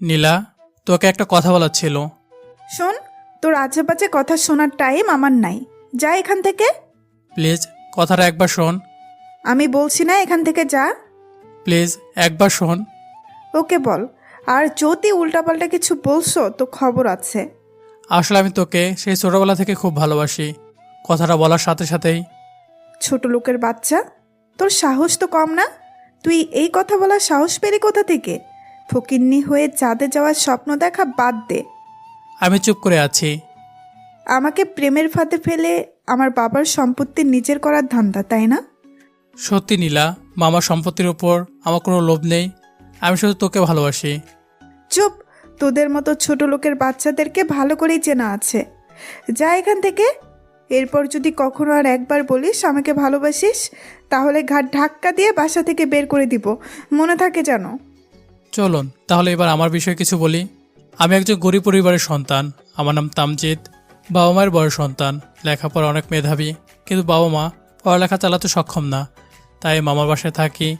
নীলা, তোকে একটা কথা বলার ছিল। শোন, তোর আজেবাজে কথা শোনার টাইম আমার নাই। যা এখান থেকে। প্লিজ কথাটা একবার শোন। আমি বলছি না এখান থেকে যা। প্লিজ একবার শোন। ওকে বল। আর যদি উল্টাপাল্টা কিছু বলছো তো খবর আছে। আসলে আমি তোকে সেই ছোটবেলা থেকে খুব ভালোবাসি। কথাটা বলার সাথে সাথেই ছোট লোকের বাচ্চা, তোর সাহস তো কম না। তুই এই কথা বলার সাহস পেলি কোথা থেকে? ফকিন্নি হয়ে চাঁদে যাওয়ার স্বপ্ন দেখা বাদ দে। আমি চুপ করে আছি। আমাকে প্রেমের ফাঁদে ফেলে আমার বাবার সম্পত্তি নিজের করার ধান্দা, তাই না? সত্যি নীলা, মামার সম্পত্তির উপর আমার কোনো লোভ নেই। আমি শুধু তোকে ভালোবাসি। চুপ। তোদের মতো ছোট লোকের বাচ্চাদেরকে ভালো করেই চেনা আছে। যা এখান থেকে। এরপর যদি কখনো আর একবার বলিস আমাকে ভালোবাসিস, তাহলে ঘাট ধাক্কা দিয়ে বাসা থেকে বের করে দিব, মনে থাকে যেন। চলুন তাহলে এবার আমার বিষয়ে কিছু বলি। আমি একজন গরিব পরিবারের সন্তান। আমার নাম তামজিদ। বাবা মায়ের বড় সন্তান। লেখাপড়া অনেক মেধাবী, কিন্তু বাবা মা পড়ালেখা চালাতে সক্ষম না। তাই মামার বাসায় থাকি।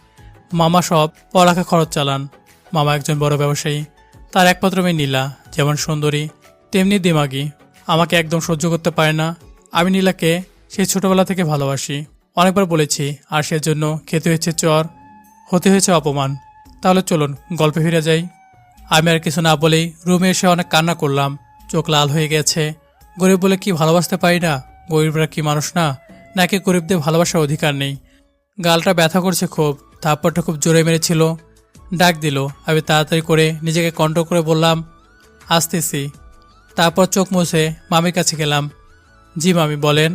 মামা সব পড়ালেখা খরচ চালান। মামা একজন বড় ব্যবসায়ী। তার একমাত্র মেয়ে নীলা যেমন সুন্দরী তেমনি দিমাগী। আমাকে একদম সহ্য করতে পারে না। আমি নীলাকে সেই ছোটবেলা থেকে ভালোবাসি। অনেকবার বলেছি, আর সেজন্য খেতে হয়েছে চর, হতে হয়েছে অপমান। তাহলে চলুন গল্পে ফিরে যাই। আমি আর কিছু না বলেই রুমে এসে অনেক কান্না করলাম। চোখ লাল হয়ে গেছে। গরিব বলে কি ভালোবাসতে পারি না? গরিবরা কি মানুষ না? নাকি গরিবদের ভালোবাসার অধিকার নেই? গালটা ব্যথা করছে খুব। থাপ্পড়টা খুব জোরে মেরেছিল। ডাক দিল। আমি তাড়াতাড়ি করে নিজেকে কন্ট্রোল করে বললাম, আসতেছি। তারপর চোখ মুছে মামির কাছে গেলাম। জি মামি, বলেন।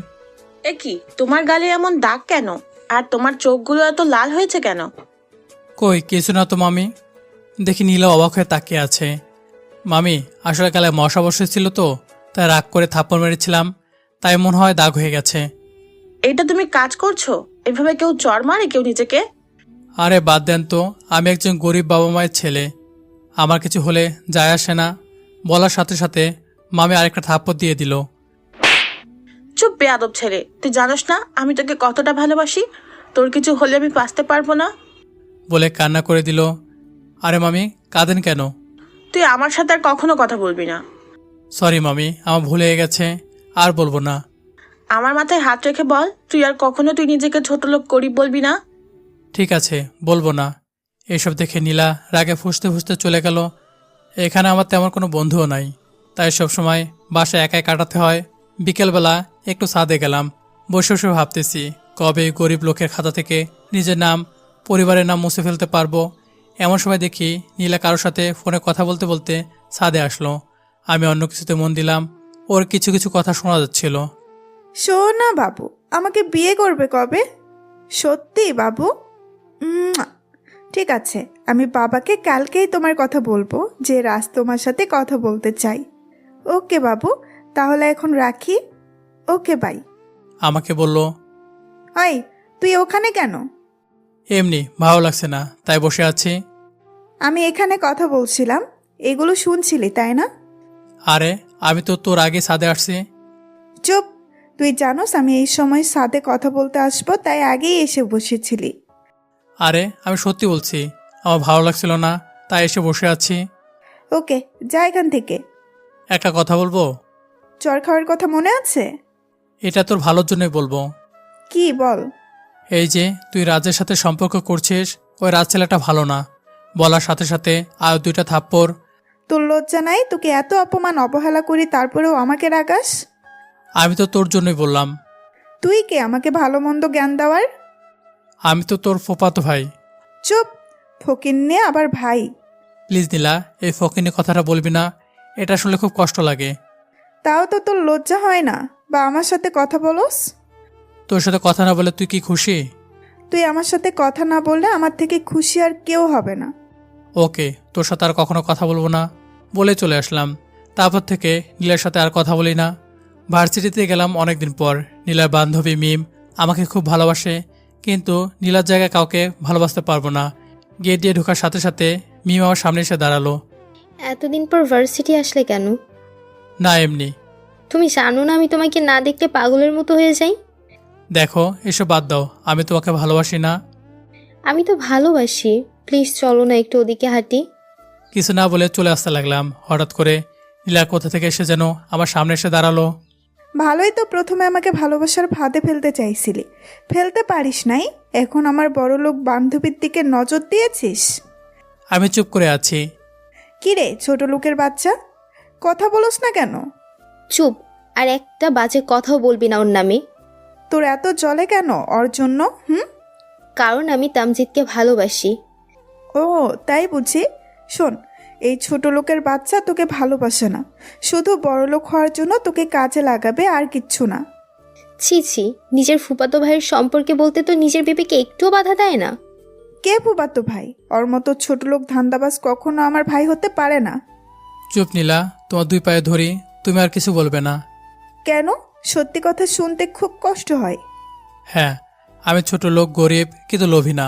এ কি, তোমার গালে এমন দাগ কেন? আর তোমার চোখগুলো এত লাল হয়েছে কেন? কই কিছু না তো মামি। দেখি নীলা অবাক হয়ে তাকিয়ে আছে। মামি, আসলে কালে মশা বসেছিল তো, তাই রাগ করে থাপ্পড় মেরেছিলাম, তাই মনে হয় দাগ হয়ে গেছে। এটা তুমি কাজ করছো? এভাবে কেউ চড় মারে কেউ নিজেকে? আরে বাদ দেন তো, আমি একজন গরিব বাবা মায়ের ছেলে। আমার কিছু হলে যায় আসে না। বলার সাথে সাথে মামি আরেকটা থাপ্পড় দিয়ে দিল। চুপ বেয়াদব ছেলে, তুই জানোস না আমি তোকে কতটা ভালোবাসি? তোর কিছু হলে আমি বাঁচতে পারবো না। বলে কান্না করে দিল। আরে মামি, কাঁদেন কেন? তুই আমার সাথে আর কখনো কথা বলবি না। সরি মামি, আমার ভুল হয়ে গেছে, আর বলবো না। আমার মাথায় হাত রেখে বল, তুই নিজেকে ছোট লোক গরিব বলবি না। ঠিক আছে, বলবো না। এসব দেখে নীলা রাগে ফুঁসতে ফুঁসতে চলে গেল। এখানে আমার তেমন কোনো বন্ধুও নাই, তাই সবসময় বাসায় একাই কাটাতে হয়। বিকেলবেলা একটু ছাদে গেলাম। বসে বসে ভাবতেছি কবে গরিব লোকের খাতা থেকে নিজের নাম, পরিবারের নাম মুছে ফেলতে পারবো। এমন সময় দেখি নীলা কারোর সাথে ফোনে কথা বলতে বলতে ছাদে আসলো। আমি অন্য কিছুতে মন দিলাম। ওর কিছু কিছু কথা শোনা যাচ্ছিল। শোনা বাবু, আমাকে বিয়ে করবে কবে? সত্যি বাবু? উম্মুয়া। ঠিক আছে, আমি বাবাকে কালকেই তোমার কথা বলবো যে রাজ তোমার সাথে কথা বলতে চাই। ওকে বাবু, তাহলে এখন রাখি। Okay bye. আমাকে বলল, ওই, তুই ওখানে কেন? এমনি ভালো লাগছে না, তাই বসে আছি। আমি এখানে কথা বলছিলাম, এগুলো শুনছিলি তাই না? আরে আমি তো তোর আগে ছাদে আসছি। চুপ। তুই জানোস আমি এই সময় সাথে কথা বলতে আসবো, তাই আগেই এসে বসেছিলি। আরে আমি সত্যি বলছি, আমার ভালো লাগছিল না, তাই এসে বসে আছি। ওকে, যা এখান থেকে। একটা কথা বলবো? চর খাওয়ার কথা মনে আছে? এটা তোর ভালোর জন্যই বলবো। কি বল? এই যে তুই রাজের সাথে সম্পর্ক করছিস, ওই রাজ ছেলেটা ভালো না। বলার সাথে সাথে আর দুইটা থাপ্পড়। তোর লজ্জা নাই? তোকে এত অপমান অবহেলা করি তারপরেও আমাকে রাগাস? আমি তো তোর জন্যই বললাম। তুই কে আমাকে ভালো মন্দ জ্ঞান দেওয়ার? আমি তো তোর ফুফাতো ভাই। চুপ। ফকিন্নে আবার ভাই? প্লিজ নীলা, এই ফকিনি কথাটা বলবি না। এটা শুনলে খুব কষ্ট লাগে। তাও তো তোর লজ্জা হয় না বা আমার সাথে কথা বলস? তোর সাথে কথা না বলে তুই কি খুশি? তুই আমার সাথে কথা না বললে আমার থেকে খুশি আর কেউ হবে না। ওকে, তোর সাথে আর কখনো কথা বলবো না বলে চলে আসলাম। তারপর থেকে নীলার সাথে আর কথা বলি না। ভার্সিটিতে গেলাম অনেকদিন পর। নীলার বান্ধবী মিম আমাকে খুব ভালোবাসে, কিন্তু নীলার জায়গায় কাউকে ভালোবাসতে পারবো না। গেট দিয়ে ঢোকার সাথে সাথে মিম আমার সামনে এসে দাঁড়ালো। এতদিন পর ভার্সিটি আসলে কেন? না এমনি। তুমি জানো না আমি তোমাকে না দেখলে পাগলের মতো হয়ে যাই? দেখো, এসব বাদ দাও, আমি তোমাকে ভালোবাসি না। আমি তো ভালোবাসি, প্লিজ চলো না একটু ওদিকে হাঁটি। কিছু না বলে চলে আসতে লাগলাম। হঠাৎ করে নীলা কোথা থেকে এসে যেন আমার সামনে এসে দাঁড়ালো। ভালোই তো প্রথমে আমাকে ভালোবাসার ফাঁদে ফেলতে চাইছিলি, ফেলতে পারিস নাই। এখন আমার বড়লোক বান্ধবীর দিকে নজর দিয়েছিস। আমি চুপ করে আছি। কি রে ছোট লোকের বাচ্চা, কথা বলোস না কেন? চুপ, আর একটা বাজে কথাও বলবি না ওর নামে। তোর এত জলে কেন ওর জন্য? কারণ আমি তামজিৎকে ভালোবাসি। ও তাই বুঝি। শোন, এই ছোট লোকের বাচ্চা তোকে ভালোবাসে না, শুধু বড়লোক হওয়ার জন্য তোকে কাজে লাগাবে, আর কিচ্ছু না। ছি ছি, নিজের ফুফাতো ভাইয়ের সম্পর্কে বলতে তো নিজের বেবিকে একটুও বাধা দেয় না। কে ফুবাতো ভাই? ওর মতো ছোট লোক ধান্দাবাজ কখনো আমার ভাই হতে পারে না। চুপ নীলা, তোমার দুই পায়ে ধরি, তুমি আর কিছু বলবে না। কেন? সত্যি কথা শুনতে খুব কষ্ট হয়। হ্যাঁ, আমি ছোট লোক, গরিব, কিন্তু লোভী না।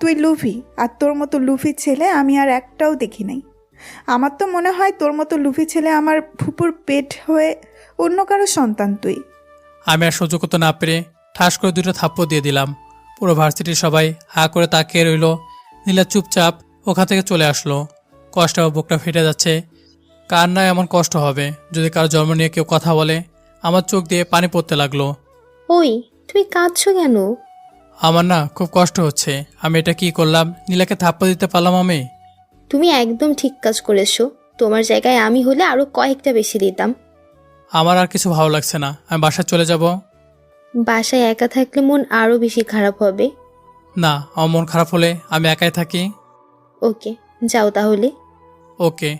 তুই লুভি, আর তোর মতো লুভি ছেলে আমি আর একটাও দেখি নাই। আমার তো মনে হয় তোর মতো লুভি ছেলে আমার ফুপুর পেট হয়ে অন্য কারো সন্তান তুই। আমি আর সহ্য করতে না পেরে ঠাস করে দুটো থাপ্পড় দিয়ে দিলাম। পুরো ভার্সিটির সবাই হা করে তাকিয়ে রইল। নীলা চুপচাপ ওখান থেকে চলে আসলো। কষ্টে আমার বুকটা ফেটে যাচ্ছে। কার না এমন কষ্ট হবে যদি কারো জন্ম নিয়ে কেউ কথা বলে। আমার চোখ দিয়ে পানি পড়তে লাগলো। ওই, তুমি কাঁদছো কেন? আমার না খুব কষ্ট হচ্ছে। আমি এটা কি করলাম? নীলাকে থাপ্পড় দিতে পারলাম আমি? তুমি একদম ঠিক কাজ করেছো। তোমার জায়গায় আমি হলে আরো কয়েকটা বেশি দিতাম। আমার আর কিছু ভালো লাগছে না, আমি বাসায় চলে যাব। বাসায় একা থাকলে মন আরো বেশি খারাপ হবে। না, আমার মন খারাপ হলে আমি একাই থাকি। ওকে, যাও তাহলে। ওকে।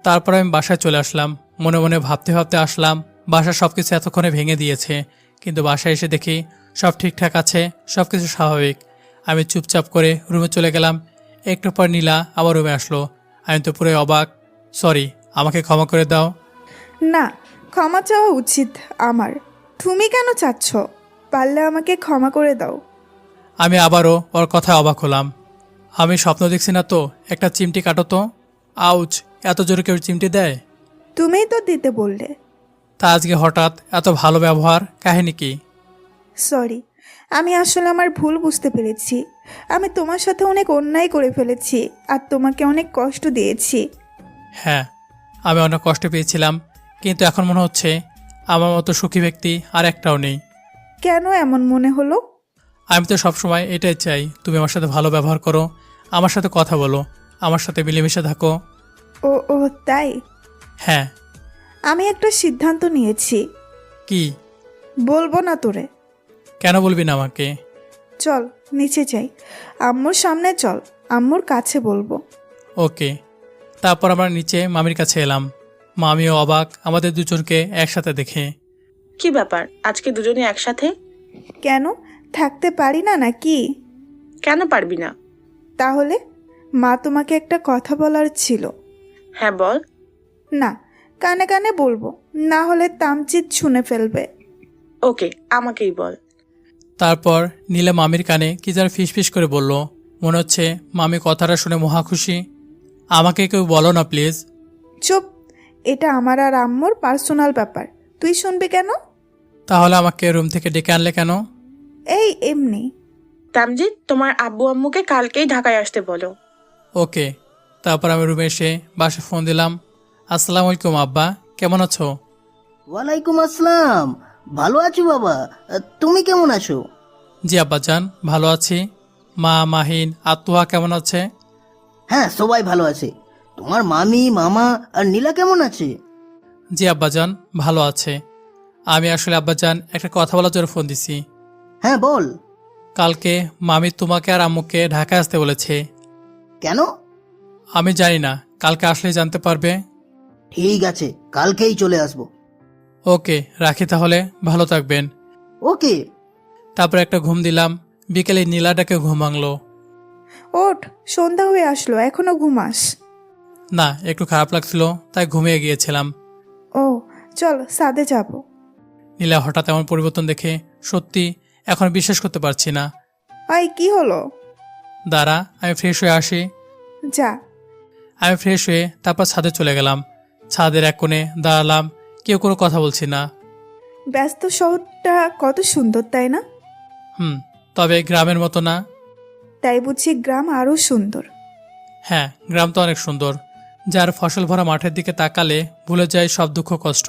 তারপর আমি বাসায় চলে আসলাম। মনে মনে ভাবতে ভাবতে আসলাম বাসা সব কিছু এতক্ষণে ভেঙে দিয়েছে, কিন্তু বাসায় এসে দেখি সব ঠিকঠাক আছে, সব কিছু স্বাভাবিক। আমি চুপচাপ করে রুমে চলে গেলাম। একটু পর নীলা আমার রুমে আসলো। আমি তো পুরো অবাক। সরি, আমাকে ক্ষমা করে দাও। না, ক্ষমা চাওয়া উচিত আমার। তুমি কেন চাচ্ছ? পারলে আমাকে ক্ষমা করে দাও। আমি আবারও ওর কথায় অবাক হলাম। আমি স্বপ্ন দেখছি না তো? একটা চিমটি কাটো তো। আউচ, এত জোরে কেউ চিমটি দেয়? তুমিই তো দিতে বললে। তা আজকে হঠাৎ এত ভালো ব্যবহার, কাহিনী কি? সরি, আমি আসলে আমার ভুল বুঝতে পেরেছি। আমি তোমার সাথে অনেক অন্যায় করে ফেলেছি, আর তোমাকে অনেক কষ্ট দিয়েছি। হ্যাঁ, আমি অনেক কষ্ট পেয়েছিলাম, কিন্তু এখন মনে হচ্ছে আমার মতো সুখী ব্যক্তি আর একটাও নেই। কেন এমন মনে হলো? আমি তো সবসময় এটাই চাই, তুমি আমার সাথে ভালো ব্যবহার করো, আমার সাথে কথা বলো, আমার সাথে মিলেমিশে থাকো। ও ও তাই? হ্যাঁ। আমি একটা সিদ্ধান্ত নিয়েছি। কি? বলবো না তোরে। কেন বলবি না আমাকে? চল নিচে যাই, আম্মুর সামনে চল, আম্মুর কাছে বলবো। ওকে। তারপর আমরা নিচে মামির কাছে এলাম। মামিও অবাক আমাদের দুজনকে একসাথে দেখে। কি ব্যাপার, আজকে দুজনে একসাথে? কেন, থাকতে পারি না নাকি? কেন পারবি না? তাহলে মা তোমাকে একটা কথা বলার ছিল। হ্যাঁ বল। না, কানে কানে বলবো, না হলে তামজিৎ শুনে ফেলবে। ওকে, আমাকেই বল। তারপর নীলা মামির কানে কি যেন ফিসফিস করে বলল। মনে হচ্ছে মামি কথাটা শুনে মহা খুশি। আমাকে কেউ বলো না প্লিজ। চুপ, এটা আমার আর আম্মুর পার্সোনাল ব্যাপার, তুই শুনবি কেন? তাহলে আমাকে রুম থেকে ডেকে আনলে কেন? এই এমনি। তামজিৎ, তোমার আব্বু আম্মুকে কালকেই ঢাকায় আসতে বলো। ওকে। তারপর আমি রুমে এসে বাসায় ফোন দিলাম। আসসালামু আলাইকুম আব্বা, কেমন আছো? ওয়ালাইকুম আসসালাম। ভালো আছি বাবা, তুমি কেমন আছো? জি আব্বাজান, ভালো আছি। মা, মাহিন, আত্মহা কেমন আছে? হ্যাঁ, সবাই ভালো আছে। তোমার মামি, মামা আর নীলা কেমন আছে? জি আব্বাজান, ভালো আছে। আমি আসলে আব্বাজান একটা কথা বলার জন্য ফোন দিছি। হ্যাঁ বল। কালকে মামি তোমাকে আর আম্মুকে ঢাকায় আসতে বলেছে। কেন? আমি জানি না, কালকে আসলেই জানতে পারবে। ঠিক আছে, কালকেই চলে আসবো। ওকে, রাখি তাহলে, ভালো থাকবেন। ওকে। তারপর একটা ঘুম দিলাম। বিকেলে নীলাটাকে ঘুম ভাঙলো। ওঠ, সন্ধ্যা হয়ে আসলো, এখনো ঘুমাস? না, একটু খারাপ লাগছিল, তাই ঘুমিয়ে গিয়েছিলাম। ও চল ছাদে যাব। নীলা হঠাৎ এমন পরিবর্তন দেখে সত্যি এখন বিশ্বাস করতে পারছি না। আই কি হলো? দাঁড়া, আমি ফ্রেশ হয়ে আসি। যা। আমি ফ্রেশ হয়ে তারপর ছাদে চলে গেলাম। ছাদের এক কোণে দাঁড়ালাম, কেউ কোনো কথা বলছি না। ব্যস্ত শহরটা কত সুন্দর তাই না? তবে গ্রামের মতো না। তাই বুঝি গ্রাম আরও সুন্দর। হ্যাঁ, গ্রাম তো অনেক সুন্দর। যার ফসল ভরা মাঠের দিকে তাকালে ভুলে যায় সব দুঃখ কষ্ট।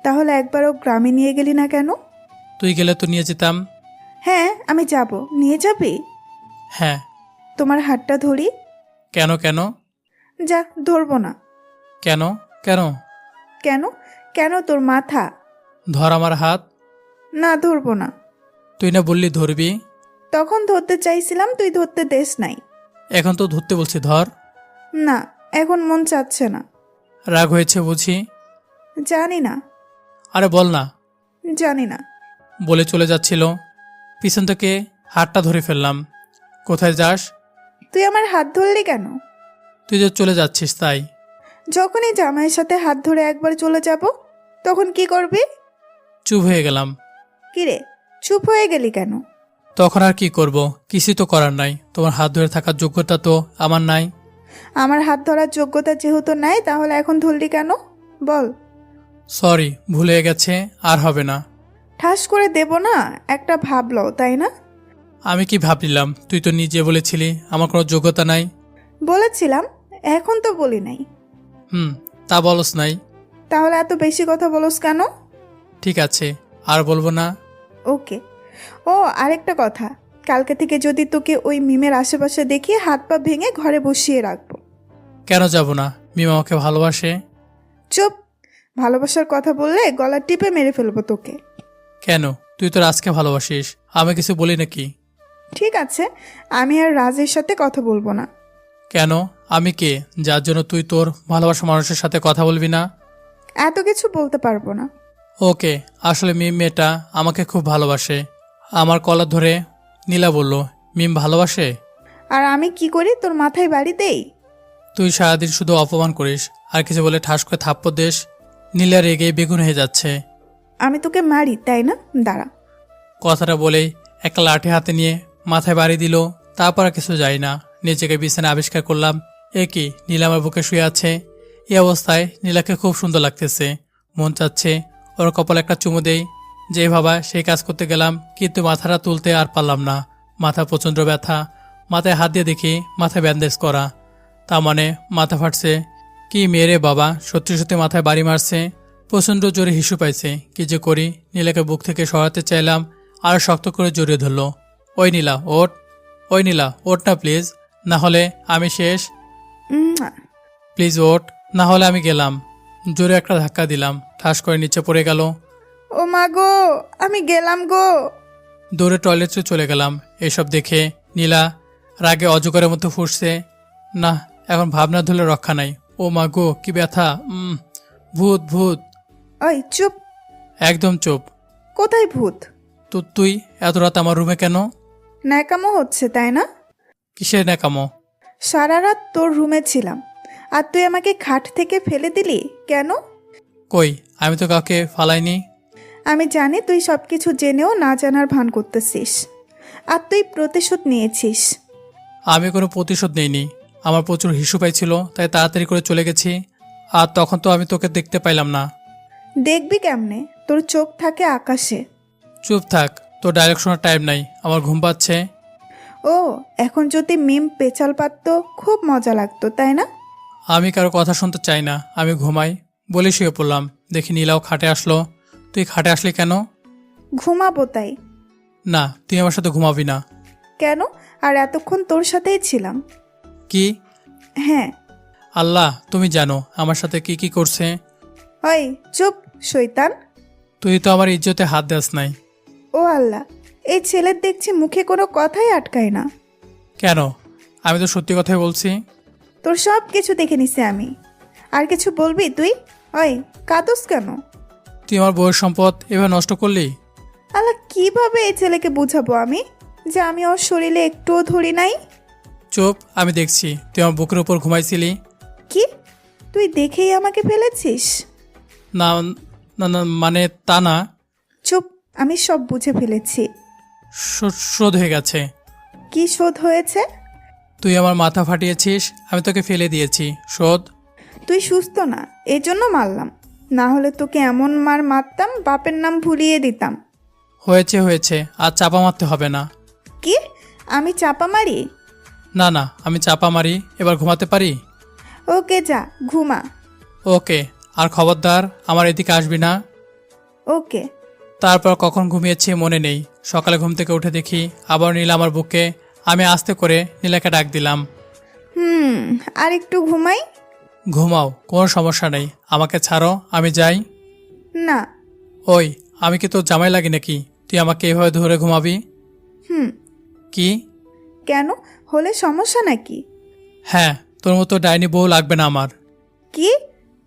তাহলে একবারও গ্রামে নিয়ে গেলি না কেন? তুই গেলে তো নিয়ে যেতাম। হ্যাঁ আমি যাব, নিয়ে যাবি? হ্যাঁ। তোমার হাতটা ধরি। কেন কেন? যা, ধরবো না। কেন কেন? কেন? কেন তোর মাথা? ধর আমার হাত। না, ধরবো না। তুই না বললি ধরবি? তখন ধরতে চাইছিলাম, তুই ধরতে দেস নাই। এখন তো ধরতে বলছি, ধর। না, এখন মন চাচ্ছে না। রাগ হয়েছে বুঝি? জানি না। আরে বল না। জানি না। বলে চলে যাচ্ছিল, পিছন থেকে হাতটা ধরে ফেললাম। কোথায় যাস? তুই আমার হাত ধরলি কেন? তুই যে চলে যাচ্ছিস তাই। যখনই জামাইয়ের সাথে হাত ধরে একবার চলে যাব, তখন কি করবি? চুপ হয়ে গেলাম। কিরে, চুপ হয়ে গেলি কেন? তখন আর কি করব, কিছুই তো করার নাই। তোমার হাত ধরে থাকার যোগ্যতা তো আমার নাই। আমার হাত ধরার যোগ্যতা যেহেতু নাই, তাহলে এখন ধরলি কেন বল? সরি, ভুলে গেছে, আর হবে না। ঠাস করে দেব না, একটা ভাবলো তাই না? আমি কি ভাবলিলাম? তুই তো নিজে বলেছিলি আমার কোনো যোগ্যতা নাই। বলেছিলাম, এখন তো বলি নাই। তা বলস নাই। তাহলে এত বেশি কথা বলস কেন? ঠিক আছে, আর বলবো না। ওকে। ও, আরেকটা কথা, কালকে থেকে যদি তোকে ওই মিমের আশেপাশে দেখি, হাত পা ভেঙে ঘরে বসিয়ে রাখবো। কেন যাব না? মিম আমাকে ভালোবাসে। চুপ! ভালোবাসার কথা বললে গলা টিপে মেরে ফেলবো তোকে। কেন? তুই তো রাজকে ভালোবাসিস, আমি কিছু বলি নাকি? ঠিক আছে, আমি আর রাজের সাথে কথা বলবো না। কেন? আমি কে যার জন্য তুই তোর ভালোবাসা মানুষের সাথে কথা বলবি না? এত কিছু বলতে পারবো না। ওকে, আসলে মিম মেয়েটা আমাকে খুব ভালোবাসে। আমার কলার ধরে নীলা বলল, মিম ভালোবাসে। আর আমি কি করি, তোর মাথায় বাড়ি দেই? তুই সারাদিন শুধু অপমান করিস, আর কিছু বলে ঠাস করে থাপ্পড় দেস। নীলা রেগে বেগুন হয়ে যাচ্ছে। আমি তোকে মারি তাই না? দাঁড়া। কথাটা বলেই একটা লাঠি হাতে নিয়ে মাথায় বাড়ি দিল। তারপর আর কিছু যাই না, নিজেকে বিছানায় আবিষ্কার করলাম। এ কি, নীলা আমার বুকে শুয়ে আছে। এই অবস্থায় নীলাকে খুব সুন্দর লাগতেছে। মন চাচ্ছে ওর কপালে একটা চুমু দেই। যে ভাবা সেই কাজ করতে গেলাম, কিন্তু মাথাটা তুলতে আর পারলাম না। মাথা প্রচণ্ড ব্যথা। মাথায় হাত দিয়ে দেখি মাথায় ব্যান্ডেজ করা। তার মানে মাথা ফাটছে। কি মেরে বাবা, সত্যি সত্যি মাথায় বাড়ি মারছে। প্রচণ্ড জোরে হিসু পাইছে। কি যে করি, নীলাকে বুক থেকে সরাতে চাইলাম, আর শক্ত করে জড়িয়ে ধরলো। ওই নীলা ওঠ, ওই নীলা ওঠ না প্লিজ, না হলে আমি শেষ। উম, প্লিজ ওঠ, না হলে আমি গেলাম। জোরে একটা ধাক্কা দিলাম, ঠাস করে নিচে পড়ে গেল। ও মা গো, আমি গেলাম গো। দৌড়ে টয়লেটে চলে গেলাম। এসব দেখে নীলা রাগে অজগরের মতো ফুসছে। না, এখন ভাবনা ধরলে রক্ষা নাই। ও মা গো, কি ব্যথা! ভূত ভূত! ওই চুপ! একদম চুপ! কোথায় ভূত? তো তুই এত রাত আমার রুমে কেন? ন্যাকামো হচ্ছে তাই না? কিসের ন্যাকামো? সারা রাত তোর রুমে ছিলাম, আর তুই আমাকে খাট থেকে ফেলে দিলি কেন? কই, আমি তো কাউকে ফালাইনি। আমি জানি তুই সব কিছু জেনেও না জানার ভান করতেছিস, আর তুই প্রতিশোধ নিয়েছিস। আমি কোনো প্রতিশোধ নেইনি। আমার প্রচুর হিসু পাইছিল, তাই তাড়াতাড়ি করে চলে গেছি। আর তখন তো আমি তোকে দেখতে পাইলাম না। দেখবি কেমনে? তোর চোখ থাকে আকাশে। চুপ থাক, তোর ডায়লগ শোনার টাইম নাই, আমার ঘুম পাচ্ছে। ও, এখন যদি মিম পেচাল পাততো খুব মজা লাগতো তাই না? আমি কারো কথা শুনতে চাই না, আমি ঘুমাই। বলে শুয়ে পড়লাম। দেখি নীলাও খাটে আসলো। তুই খাটে আসলি কেন? ঘুমাবো তাই। না, তুই আমার সাথে ঘুমাবি না। কেন? আর এতক্ষণ তোর সাথেই ছিলাম। কি? হ্যাঁ। আল্লাহ, তুমি জানো আমার সাথে কি কি করছে। ওই চুপ শয়তান! তুই তো আমার ইজ্জতে হাত দেস নাই। ও আল্লাহ, এই ছেলের দেখছি মুখে কোনো কথাই আটকায় না। কেন? আমি তো সত্যি কথাই বলছি। তোর সব কিছু দেখে নিছি আমি। আর কিছু বলবি তুই? ওই, কাঁদোস কেন? তুই আমার বউয়ের সম্পদ এভাবে নষ্ট করলি। আল্লাহ, কিভাবে এই ছেলেকে বুঝাবো আমি যে আমি ওর শরীরে একটুও ধরি নাই? চুপ, আমি দেখছি তুই আমার বুকের উপর ঘুমাইছিলি। কি? তুই দেখেই আমাকে ফেলেছিস? না না না, মানে তা না। চুপ, আমি সব বুঝে ফেলেছি। শোধ হয়ে গেছে। কি শোধ হয়েছে? তুই আমার মাথা ফাটিয়েছিস, আমি তোকে ফেলে দিয়েছি। শোধ। তুই সুস্থ না, এই জন্য মারলাম। না হলে তোকে এমন মার মারতাম, বাপের নাম ভুলিয়ে দিতাম। হয়েছে হয়েছে, আর চাপা মারতে হবে না। কি? আমি চাপা মারি? না না, আমি চাপা মারি, এবার ঘুমাতে পারি? ওকে যা ঘুমা। ওকে, আর খবরদার আমার এদিকে আসবি না। ওকে। তারপর কখন ঘুমিয়েছি মনে নেই। সকালে ঘুম থেকে উঠে দেখি আবার নীলা আমার বুকে। আমি আস্তে করে নীলাকে ডাক দিলাম। আর একটু ঘুমাই। ঘুমাও, কোনো সমস্যা নেই, আমাকে ছাড়ো, আমি যাই। না। ওই, আমি কি তোর জামাই লাগি নাকি তুই আমাকে এভাবে ধরে ঘুমাবি? হুম। কি? কেন, হলে সমস্যা নাকি? হ্যাঁ, তোর মতো ডাইনি বউ লাগবে না আমার। কি?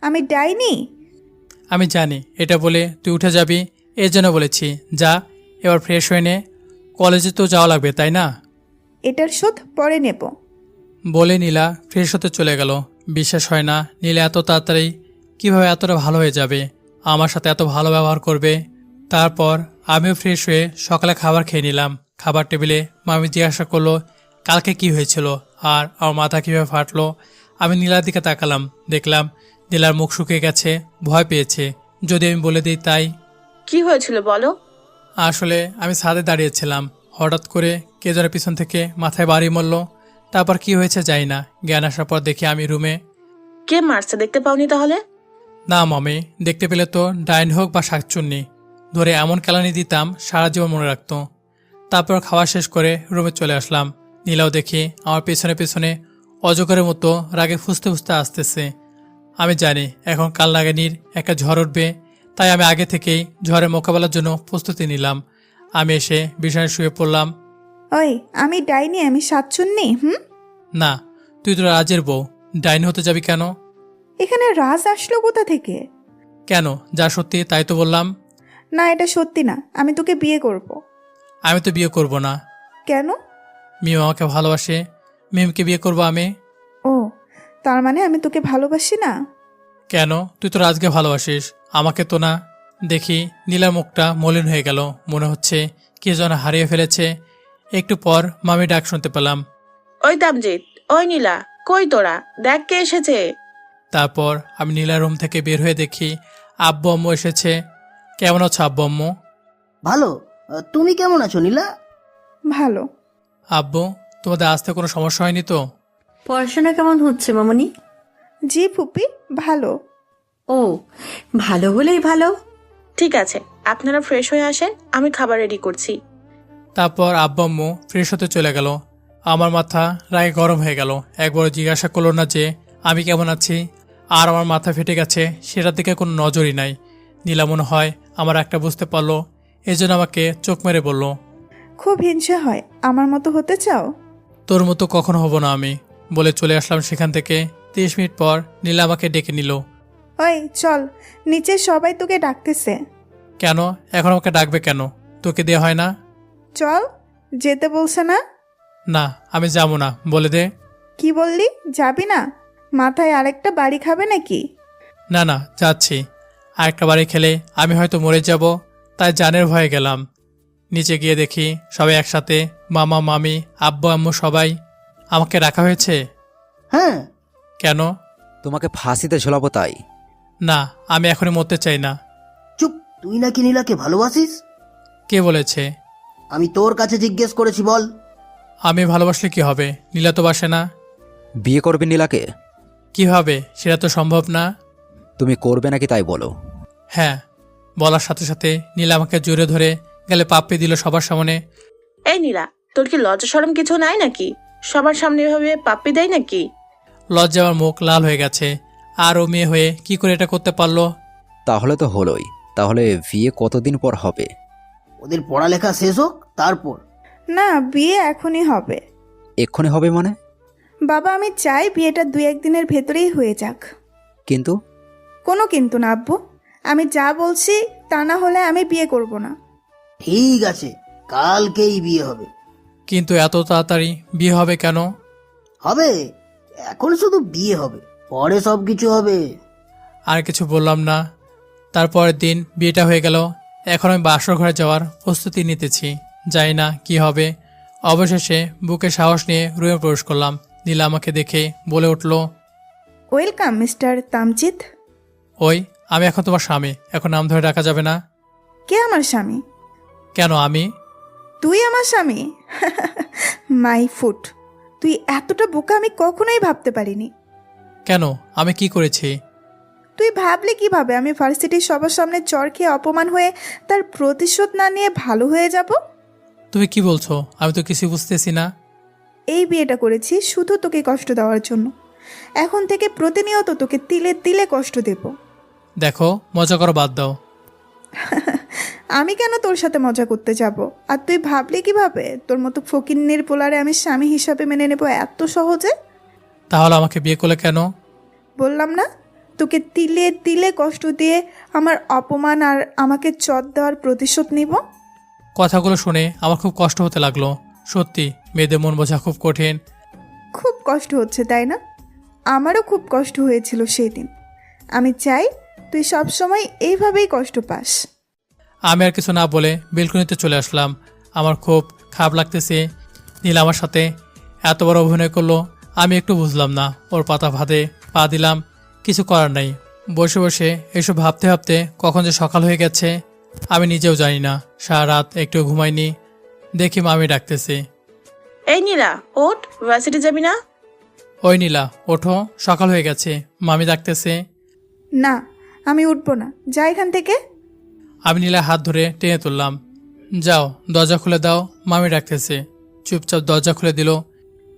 আমি ডাইনি? আমি জানি এটা বলে তুই উঠে যাবি, এর জন্য বলেছি যা এবার ফ্রেশ হয়ে নে, কলেজে তো যাওয়া লাগবে তাই না? এটার শোধ পরে নেব। বলে নীলা ফ্রেশ হতে চলে গেল। বিশ্বাস হয় না নীলা এত তাড়াতাড়ি কিভাবে এতটা ভালো হয়ে যাবে, আমার সাথে এত ভালো ব্যবহার করবে। তারপর আমিও ফ্রেশ হয়ে সকালে খাবার খেয়ে নিলাম। খাবার টেবিলে মামি জিজ্ঞাসা করলো কালকে কি হয়েছিল আর আমার মাথা কীভাবে ফাটলো। আমি নীলার দিকে তাকালাম, দেখলাম নীলার মুখ শুকিয়ে গেছে, ভয় পেয়েছে। যদি আমি বলে দিই তাই। কি হয়েছিল বলো? আসলে আমি ছাদে দাঁড়িয়েছিলাম, হঠাৎ করে কে যেন পিছন থেকে মাথায় বাড়ি মারল। তারপর কি হয়েছে জানি না, জ্ঞান আসার পর দেখি আমি রুমে। কে মারছে দেখতে পাওনি তাহলে? না মামি, দেখতে পেলে তো ডাইন হোক বা শাকচুন্নি ধরে এমন কেলানি দিতাম সারা জীবন মনে রাখতো। তারপর খাওয়া শেষ করে রুমে চলে আসলাম। নীলাও দেখি আমার পেছনে পেছনে অজগরের মতো রাগে ফুসতে ফুসতে আসতেছে। আমি জানি এখন কাল নাগানির একটা ঝড় উঠবে, তাই আমি আগে থেকেই ঝড়ের মোকাবেলার জন্য প্রস্তুতি নিলাম। আমি এসে বিছানায় শুয়ে পড়লাম। ওই, আমি ডাইনি, আমি সাতচুন্নি। না, তুই তো রাজের বউ, ডাইনি হতে যাবি কেন? এখানে রাজ আসলো কোথা থেকে? কেন, যা সত্যি তাই তো বললাম। না, এটা সত্যি না, আমি তোকে বিয়ে করব। আমি তো বিয়ে করব না। কেন? মিম আমাকে ভালোবাসে, মিমকে বিয়ে করব আমি। ও, তার মানে আমি তোকে ভালোবাসি না? কেন, তুই তো রাজকে ভালোবাসিস, আমাকে তো না। দেখি নীলার মুখটা মলিন হয়ে গেল, মনে হচ্ছে কে যেন হারিয়ে ফেলেছে। একটু পর মামি ডাক শুনতে পেলাম। ওই তামজিৎ, ওই নীলা, কই তোরা? দেখ কে এসেছে। তারপর আমি নীলার রুম থেকে বের হয়ে দেখি আব্বু আম্মু এসেছে। কেমন আছো আব্বু আম্মু? ভালো। তুমি কেমন আছো নীলা? ভালো। আব্বু, তোমাদের আসতে কোনো সমস্যা হয়নি তো? পড়াশোনা কেমন হচ্ছে মামনি? জি ফুপি, ভালো। ও, ভালো হলেই ভালো। ঠিক আছে, আপনারা ফ্রেশ হয়ে আসেন, আমি খাবার রেডি করছি। তারপর আব্বু আম্মু ফ্রেশ হতে চলে গেল। আমার মাথা রাগে গরম হয়ে গেল। একবার জিজ্ঞাসা করলো না যে আমি কেমন আছি, আর আমার মাথা ফেটে গেছে সেটার দিকে কোনো নজরই নাই। নীলা মনে হয় আমার একটা বুঝতে পারলো, এই জন্য আমাকে চোখ মেরে বলল, খুব হিংসা হয়, আমার মতো হতে চাও? তোর মতো কখনো হব না আমি। বলে চলে আসলাম সেখান থেকে। 30 মিনিট পর নীলা আমাকে ডেকে নিল। ওই চল, নিচে সবাই তোকে ডাকতেছে। কেন, এখন আমাকে ডাকবে কেন? তোকে দেওয়া হয় না? চল, যেতে বলছে না? না, আমি যাবো না, বলে দে। কি বললি, যাবি না? মাথায় আরেকটা বাড়ি খাবে নাকি? না না, যাচ্ছি। আরেকটা বাড়ি খেলে আমি হয়তো মরে যাব, তাই জানের ভয়ে গেলাম। নিচে গিয়ে দেখি সবাই একসাথে, মামা মামি আব্বু আম্মু সবাই। আমাকে রাখা হয়েছে। হ্যাঁ। কেন? তোমাকে ফাঁসিতে ঝোলাবো তাই। না, আমি এখনই মরতে চাই না। চুপ, তুই নাকি নীলাকে ভালোবাসিস? কে বলেছে? আমি তোর কাছে জিজ্ঞেস করেছি, বল। আমি ভালোবাসলে কি হবে? নীলা তো বাসে না। বিয়ে করবে নীলাকে? কিভাবে, সেটা তো সম্ভব না। তুমি করবে নাকি তাই বলো। হ্যাঁ। বলার সাথে সাথে নীলা আমাকে জোরে ধরে গেলে পাপ্পি দিল সবার সামনে। এই নীলা, তোর কি লজ্জা শরম কিছু নাই নাকি? সবার সামনে এভাবে পাপ্পি দেয় নাকি? লজ্জা আমার মুখ লাল হয়ে গেছে। আর ও মেয়ে হয়ে কি করে এটা করতে পারলো? তাহলে তো হলোই। তাহলে বিয়ে কতদিন পর হবে? ওদের পড়ালেখা শেষ হোক তারপর। না, বিয়ে এখনই হবে। এক্ষুনি হবে মানে? বাবা, আমি চাই বিয়েটা 2-1 দিনের ভেতরেই হয়ে যাক। কিন্তু কোনো কিন্তু না আব্বু, আমি যা বলছি তা না হলে আমি বিয়ে করব না। ঠিক আছে, কালকেই বিয়ে হবে। কিন্তু এত তাড়াতাড়ি বিয়ে হবে কেন? হবে, এখন শুধু বিয়ে হবে, পরে সব কিছু হবে। আর কিছু বললাম না। তারপরের দিন বিয়েটা হয়ে গেল। এখন আমি বাসর ঘরে যাওয়ার প্রস্তুতি নিতেছি, জানি না কি হবে। অবশেষে বুকে সাহস নিয়ে রুমে প্রবেশ করলাম। নীলা আমাকে দেখে বলে উঠল, ওয়েলকাম মিস্টার তামজিৎ। ওই, আমি এখন তোমার স্বামী, এখন নাম ধরে ডাকা যাবে না। কে আমার স্বামী? কেন আমি? তুই আমার স্বামী? মাই ফুট, তুই এতটা বোকা আমি কখনোই ভাবতে পারিনি। কেন, আমি কি করেছি? তুই ভাবলি কিভাবে আমি ভার্সিটির সবার সামনে চর খেয়ে অপমান হয়ে তার প্রতিশোধ না নিয়ে ভালো হয়ে যাব? তুমি কি বলছো? আমি তো কিছু বুঝতেছি না। এই বিয়েটা করেছি শুধু তোকে কষ্ট দেওয়ার জন্য। এখন থেকে প্রতিনিয়ত তোকে তিলে তিলে কষ্ট দেব। দেখো, মজা করো বাদ দাও। আমি কেন তোর সাথে মজা করতে যাব? আর তুই ভাবলি কিভাবে তোর মতো ফকিন্নির পোলারে আমি স্বামী হিসাবে মেনে নেব এত সহজে? তাহলে আমাকে বিয়ে করলে কেন? বললাম না, তোকে তিলে তিলে কষ্ট দিয়ে আমার অপমান আর আমাকে চট দেওয়ার প্রতিশোধ নিব। কথাগুলো শুনে আমার খুব কষ্ট হতে লাগলো। সত্যি মেয়েদের মন বোঝা খুব কঠিন। খুব কষ্ট হচ্ছে তাই না? আমারও খুব কষ্ট হয়েছিল সেদিন। আমি চাই তুই সবসময় এইভাবেই কষ্ট পাস। আমি আর কিছু না বলে বেলকনিতে চলে আসলাম। আমার খুব খারাপ লাগতেছে। নীলা আমার সাথে এত বড় অভিনয় করলো, আমি একটু বুঝলাম না। ওর পাতা ভাতে পা দিলাম, কিছু করার নাই। বসে বসে এসব ভাবতে ভাবতে কখন যে সকাল হয়ে গেছে আমি নিজেও জানি না। সারা রাত একটু ঘুমাইনি। দেখি মামি ডাকতেছে। এই নীলা, ওঠ, ভার্সিটি যাবি না? ওই নীলা, ওঠো, সকাল হয়ে গেছে, মামি ডাকতেছে। না, আমি উঠবো না, যা এখান থেকে। আমি নীলা হাত ধরে টেনে তুললাম। যাও, দরজা খুলে দাও, মামি ডাকতেছে। চুপচাপ দরজা খুলে দিল।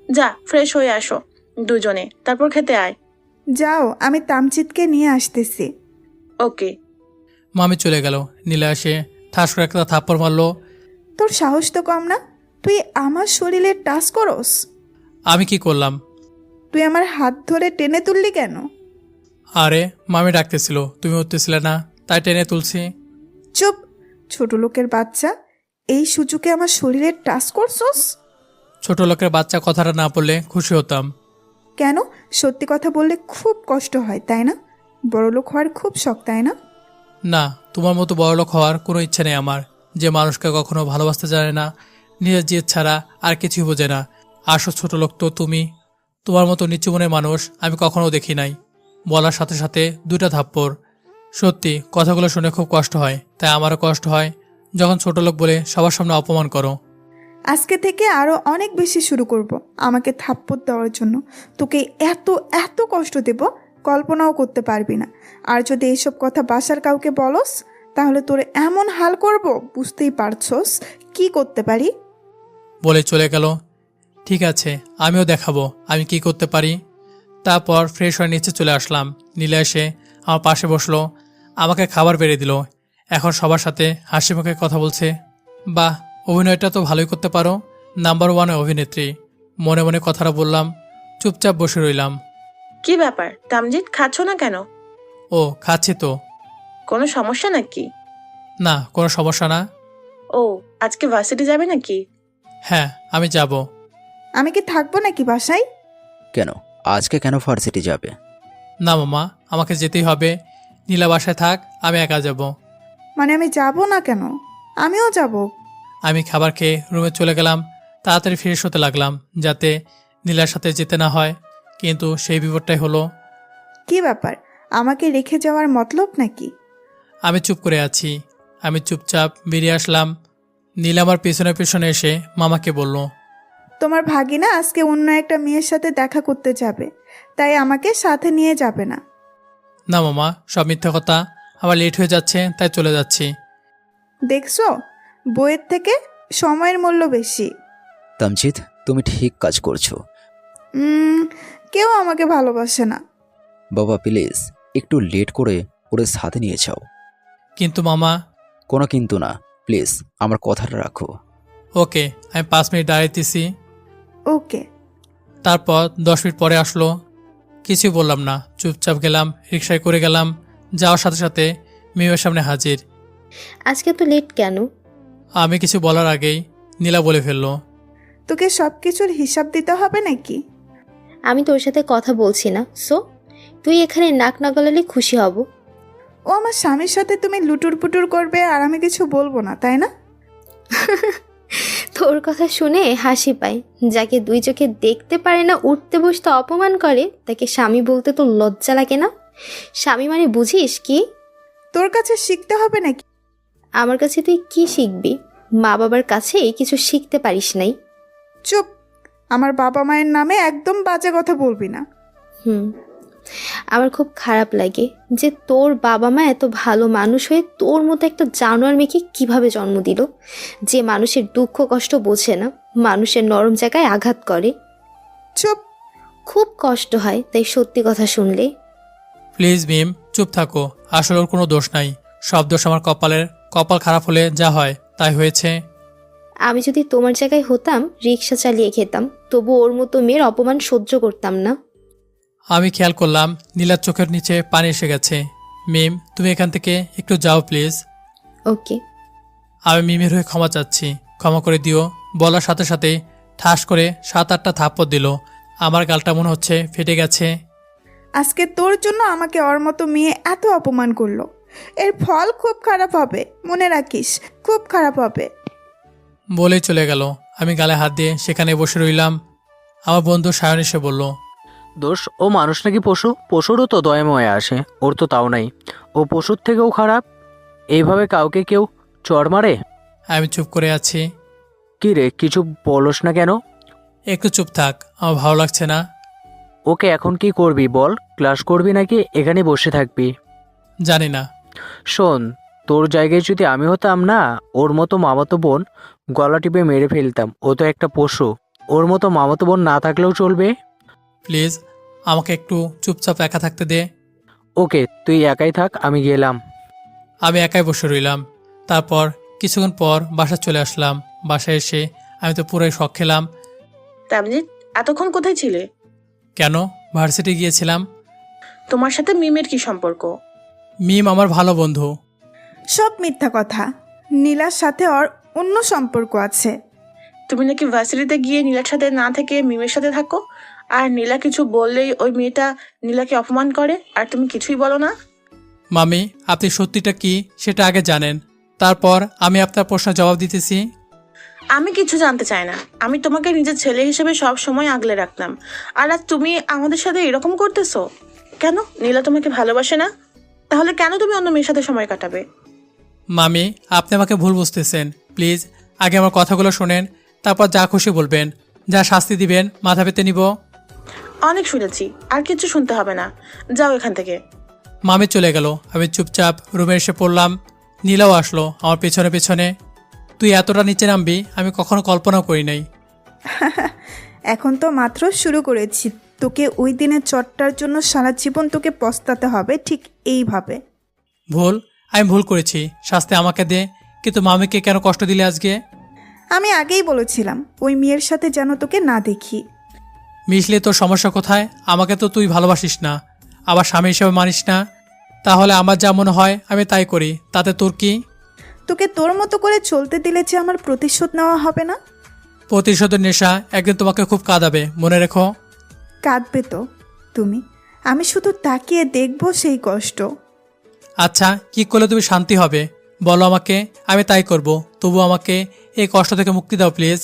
যা ফ্রেশ হয়ে আসো দুজনে, তারপর খেতে আয়। যাও, আমি তামচিৎকে নিয়ে আসতেছি। ওকে। মামি চলে গেল। নীলা এসে ঠাস করে একটা থাপ্পড় মারলো। তোর সাহস তো কম না, তুই আমার শরীরে টাচ করস? আমি কি করলাম? তুই আমার হাত ধরে টেনে তুললি কেন? আরে মামি ডাকতেছিল, তুমি উঠতেছিলে না, তাই টেনে তুলছি। চুপ, ছোট লোকের বাচ্চা, এই সুযোগে আমার শরীরে টাচ করছস? ছোট লোকের বাচ্চা কথাটা না বললে খুশি হতাম। কেন? সত্যি কথা বললে খুব কষ্ট হয় তাই না? বড়লোক হওয়ার খুব শখ তাই না? না, তোমার মতো বড়লোক হওয়ার কোনো ইচ্ছে নেই আমার, যে মানুষকে কখনো ভালোবাসতে জানে না, নিজের জেদ ছাড়া আর কিছুই বোঝে না। আসো ছোট লোক তো তুমি। তোমার মতো নিচু মনের মানুষ আমি কখনো দেখি নাই। বলার সাথে সাথে দুটা থাপ্পড়। সত্যি কথাগুলো শুনে খুব কষ্ট হয়, তাই আমারও কষ্ট হয় যখন ছোট লোক বলে সবার সামনে অপমান করো। আজকে থেকে আরো অনেক বেশি শুরু করব আমাকে থাপ্পড় দেওয়ার জন্য। তোকে এত এত কষ্ট দেব কল্পনাও করতে পারবি না। আর যদি এইসব কথা বাসার কাউকে বলস তাহলে তোর এমন হাল করব, বুঝতেই পারছস কি করতে পারি। বলে চলে গেল। ঠিক আছে, আমিও দেখাবো আমি কি করতে পারি। তারপর ফ্রেশ হয়ে নিচে চলে আসলাম। নীলা এসে আমার পাশে বসলো, আমাকে খাবার বেড়ে দিল। এখন সবার সাথে হাসি মুখে কথা বলছে। বাহ, অভিনয়টা তো ভালোই করতে পারো, নাম্বার 1 অভিনেত্রী। মনে মনে কথাটা বললাম। চুপচাপ বসে রইলাম। কি ব্যাপার তামজিৎ, খাচ্ছ না কেন? ও, খাচ্ছি তো। কোনো সমস্যা নাকি? না, কোনো সমস্যা না। ও, আজকে ভার্সিটি যাবে নাকি? হ্যাঁ, আমি যাব। আমি কি থাকবো নাকি বাসায়? কেন, আজকে কেন ভার্সিটি যাবে? না মামা, আমাকে যেতেই হবে। নীলা বাসায় থাক, আমি একা যাব। মানে আমি যাব না কেন? আমিও যাব। আমি খাবার খেয়ে রুমে চলে গেলাম। তাড়াতাড়ি ফ্রেশ হতে লাগলাম যাতে নীলার সাথে যেতে না হয়, কিন্তু সেই বিপদটাই হলো। কি ব্যাপার, আমাকে রেখে যাওয়ার মতলব নাকি? আমি চুপ করে আছি। আমি চুপচাপ বেরিয়ে আসলাম। নীলা আমার পেছনে পেছনে এসে মামাকে বলল। তোমার ভাগিনা আজকে অন্য একটা মেয়ের সাথে দেখা করতে যাবে, তাই আমাকে সাথে নিয়ে যাবে না। না মামা, সব মিথ্যা কথা, আমার লেট হয়ে যাচ্ছে তাই চলে যাচ্ছি। দেখছো, বইয়ের থেকে সময়ের মূল্য বেশি। তামজিৎ, তুমি ঠিক কাজ করছো। কেউ আমাকে ভালোবাসে না। বাবা প্লিজ, একটু লেট করে ওরে সাথে নিয়ে যাও। কিন্তু মামা। কোনো কিন্তু না, প্লিজ আমার কথাটা রাখো। ওকে, আমি 5 মিনিট দাঁড়াইতেছি। ওকে। তারপর 10 মিনিট পরে আসলো। কিছুই বললাম না, চুপচাপ গেলাম, রিক্সায় করে গেলাম। যাওয়ার সাথে সাথে মেয়ের সামনে হাজির। আজকে তো লেট কেন? আমি কিছু বলার আগেই নীলা বলে ফেললো। তোকে সব কিছুর হিসাব দিতে হবে নাকি? আমি তোর সাথে কথা বলছি না, সো তুই এখানে নাক না গলালে খুশি হব। ও আমার স্বামীর সাথে তুমি লুটুর পুটুর করবে আর আমি কিছু বলবো না, তাই না? তোর কথা শুনে হাসি পায়। যাকে দুই চোখে দেখতে পারে না, উঠতে বসতে অপমান করে, তাকে স্বামী বলতে তো লজ্জা লাগে না? স্বামী মানে বুঝিস কি? তোর কাছে শিখতে হবে নাকি? আমার কাছে তুই কি শিখবি? মা বাবার কাছে কিছু শিখতে পারিস নাই। চুপ, আমার বাবা মায়ের নামে একদম বাজে কথা বলবি না। হুম, আমার খুব খারাপ লাগে যে তোর বাবা মা এত ভালো মানুষ হয়ে তোর মতো একটা জানোয়ার মেয়েকে কিভাবে জন্ম দিল, যে মানুষের দুঃখ কষ্ট বোঝে না, মানুষের নরম জায়গায় আঘাত করে। চুপ। খুব কষ্ট হয় তাই সত্যি কথা শুনলে। প্লিজ মিম, চুপ থাকো। আসলে ওর কোনো দোষ নাই, সব দোষ আমার কপালের। কপাল খারাপ হলে যা হয় তাই হয়েছে। আমি যদি তোমার জায়গায় হতাম রিক্সা চালিয়ে খেতাম, তবু ওর মতো মেয়ের অপমান সহ্য করতাম না। আমি খেয়াল করলাম নীলার চোখের নিচে পানি এসে গেছে। মিম, তুমি এখান থেকে একটু যাও প্লিজ। ওকে। আমি মিমের হয়ে ক্ষমা চাচ্ছি, ক্ষমা করে দিও। বলার সাথে সাথে ঠাস করে 7-8টা থাপ্পড় দিল। আমার গালটা মনে হচ্ছে ফেটে গেছে। আজকে তোর জন্য আমাকে ওর মতো মেয়ে এত অপমান করলো, এর ফল খুব খারাপ হবে, মনে রাখিস, খুব খারাপ হবে। বলেই চলে গেল। আমি গালে হাত দিয়ে সেখানে বসে রইলাম। আমার বন্ধু সায়ন এসে বলল, দোষ ও মানুষ নাকি পশু? পশুরও তো দয়াময় আসে, ওর তো তাও নাই। ও পশুর থেকেও খারাপ। এইভাবে কাউকে কেউ চড় মারে? আমি চুপ করে আছি। কি রে, কিছু বলস না কেন? একটু চুপ থাক, আমার ভালো লাগছে না। ওকে এখন কি করবি বল? ক্লাস করবি নাকি এখানে বসে থাকবি? জানি না। শোন, তোর জায়গায় যদি আমি হতাম না, ওর মতো মামাতো বোন গলা টিপে মেরে ফেলতাম। ও তো একটা পশু। ওর মতো মামাতো বোন না থাকলেও চলবে। প্লিজ আমাকে একটু চুপচাপ একা থাকতে দে। ওকে, তুই একাই থাক, আমি গেলাম। আমি একাই বসে রইলাম। তারপর কিছুক্ষণ পর বাসা চলে আসলাম। বাসায় এসে আমি তো পুরোই শখ খেলাম। তামজিৎ, এতক্ষণ কোথায় ছিলে? কেন? ভার্সিটি গিয়েছিলাম। তোমার সাথে মিমের কি সম্পর্ক? মিম আমার ভালো বন্ধু। সব মিথ্যা কথা। নীলার সাথে ওর অন্য সম্পর্ক আছে। তুমি নাকি ভার্সিটিতে গিয়ে নীলার সাথে না থেকে মিমের সাথে থাকো, আর নীলা কিছু বললেই ওই মেয়েটা নীলাকে অপমান করে, আর তুমি কিছুই বলো না। মামি, আপনি সত্যিটা কি সেটা আগে জানেন, তারপর আমি আপনার প্রশ্নের জবাব দিতেছি। আমি কিছু জানতে চাই না। আমি তোমাকে নিজের ছেলে হিসেবে সব সময় আগলে রাখতাম, আর আজ তুমি আমাদের সাথে এরকম করতেছো কেন? নীলা তোমাকে ভালোবাসে না? তাহলে কেন তুমি অন্য মেয়ের সাথে সময় কাটাবে? মামি, আপনি আমাকে ভুল বুঝতেছেন। প্লিজ আগে আমার কথাগুলো শোনেন, তারপর যা খুশি বলবেন, যা শাস্তি দিবেন মাথা পেতে নিব। অনেক শুনেছি, আর কিছু শুনতে হবে না। যাও এখান থেকে। মামি চলে গেল। আমি চুপচাপ রুমে এসে পড়লাম। নীলাও আসলো আমার পেছনে পেছনে। তুই এতটা নিচে নামবি আমি কখনো কল্পনাও করি নাই। এখন তো মাত্র শুরু করেছি। তোকে ওই দিনের চটটার জন্য সারা জীবন তোকে পস্তাতে হবে, ঠিক এইভাবে। আমি ভুল করেছি, শাস্তি আমাকে দে। কিন্তু মামিকে কেন কষ্ট দিলে আজকে? আমি আগেই বলেছিলাম ওই মেয়ের সাথে যেন তোকে না দেখি। মিশলে তোর সমস্যা কোথায়? আমাকে তো তুই ভালোবাসিস না, আবার স্বামী হিসেবে মানিস না। তাহলে আমার যা মনে হয় আমি তাই করি, তাতে তোর কি? তোকে তোর মতো করে চলতে দিলে যে আমার প্রতিশোধ নেওয়া হবে না? প্রতিশোধের নেশা একদিন তোমাকে খুব কাঁদাবে, মনে রেখো। কাঁদবে তো তুমি, আমি শুধু তাকিয়ে দেখবো সেই কষ্ট। আচ্ছা, কি করলে তুমি শান্তি হবে বলো আমাকে, আমি তাই করব। তবু আমাকে এই কষ্ট থেকে মুক্তি দাও প্লিজ।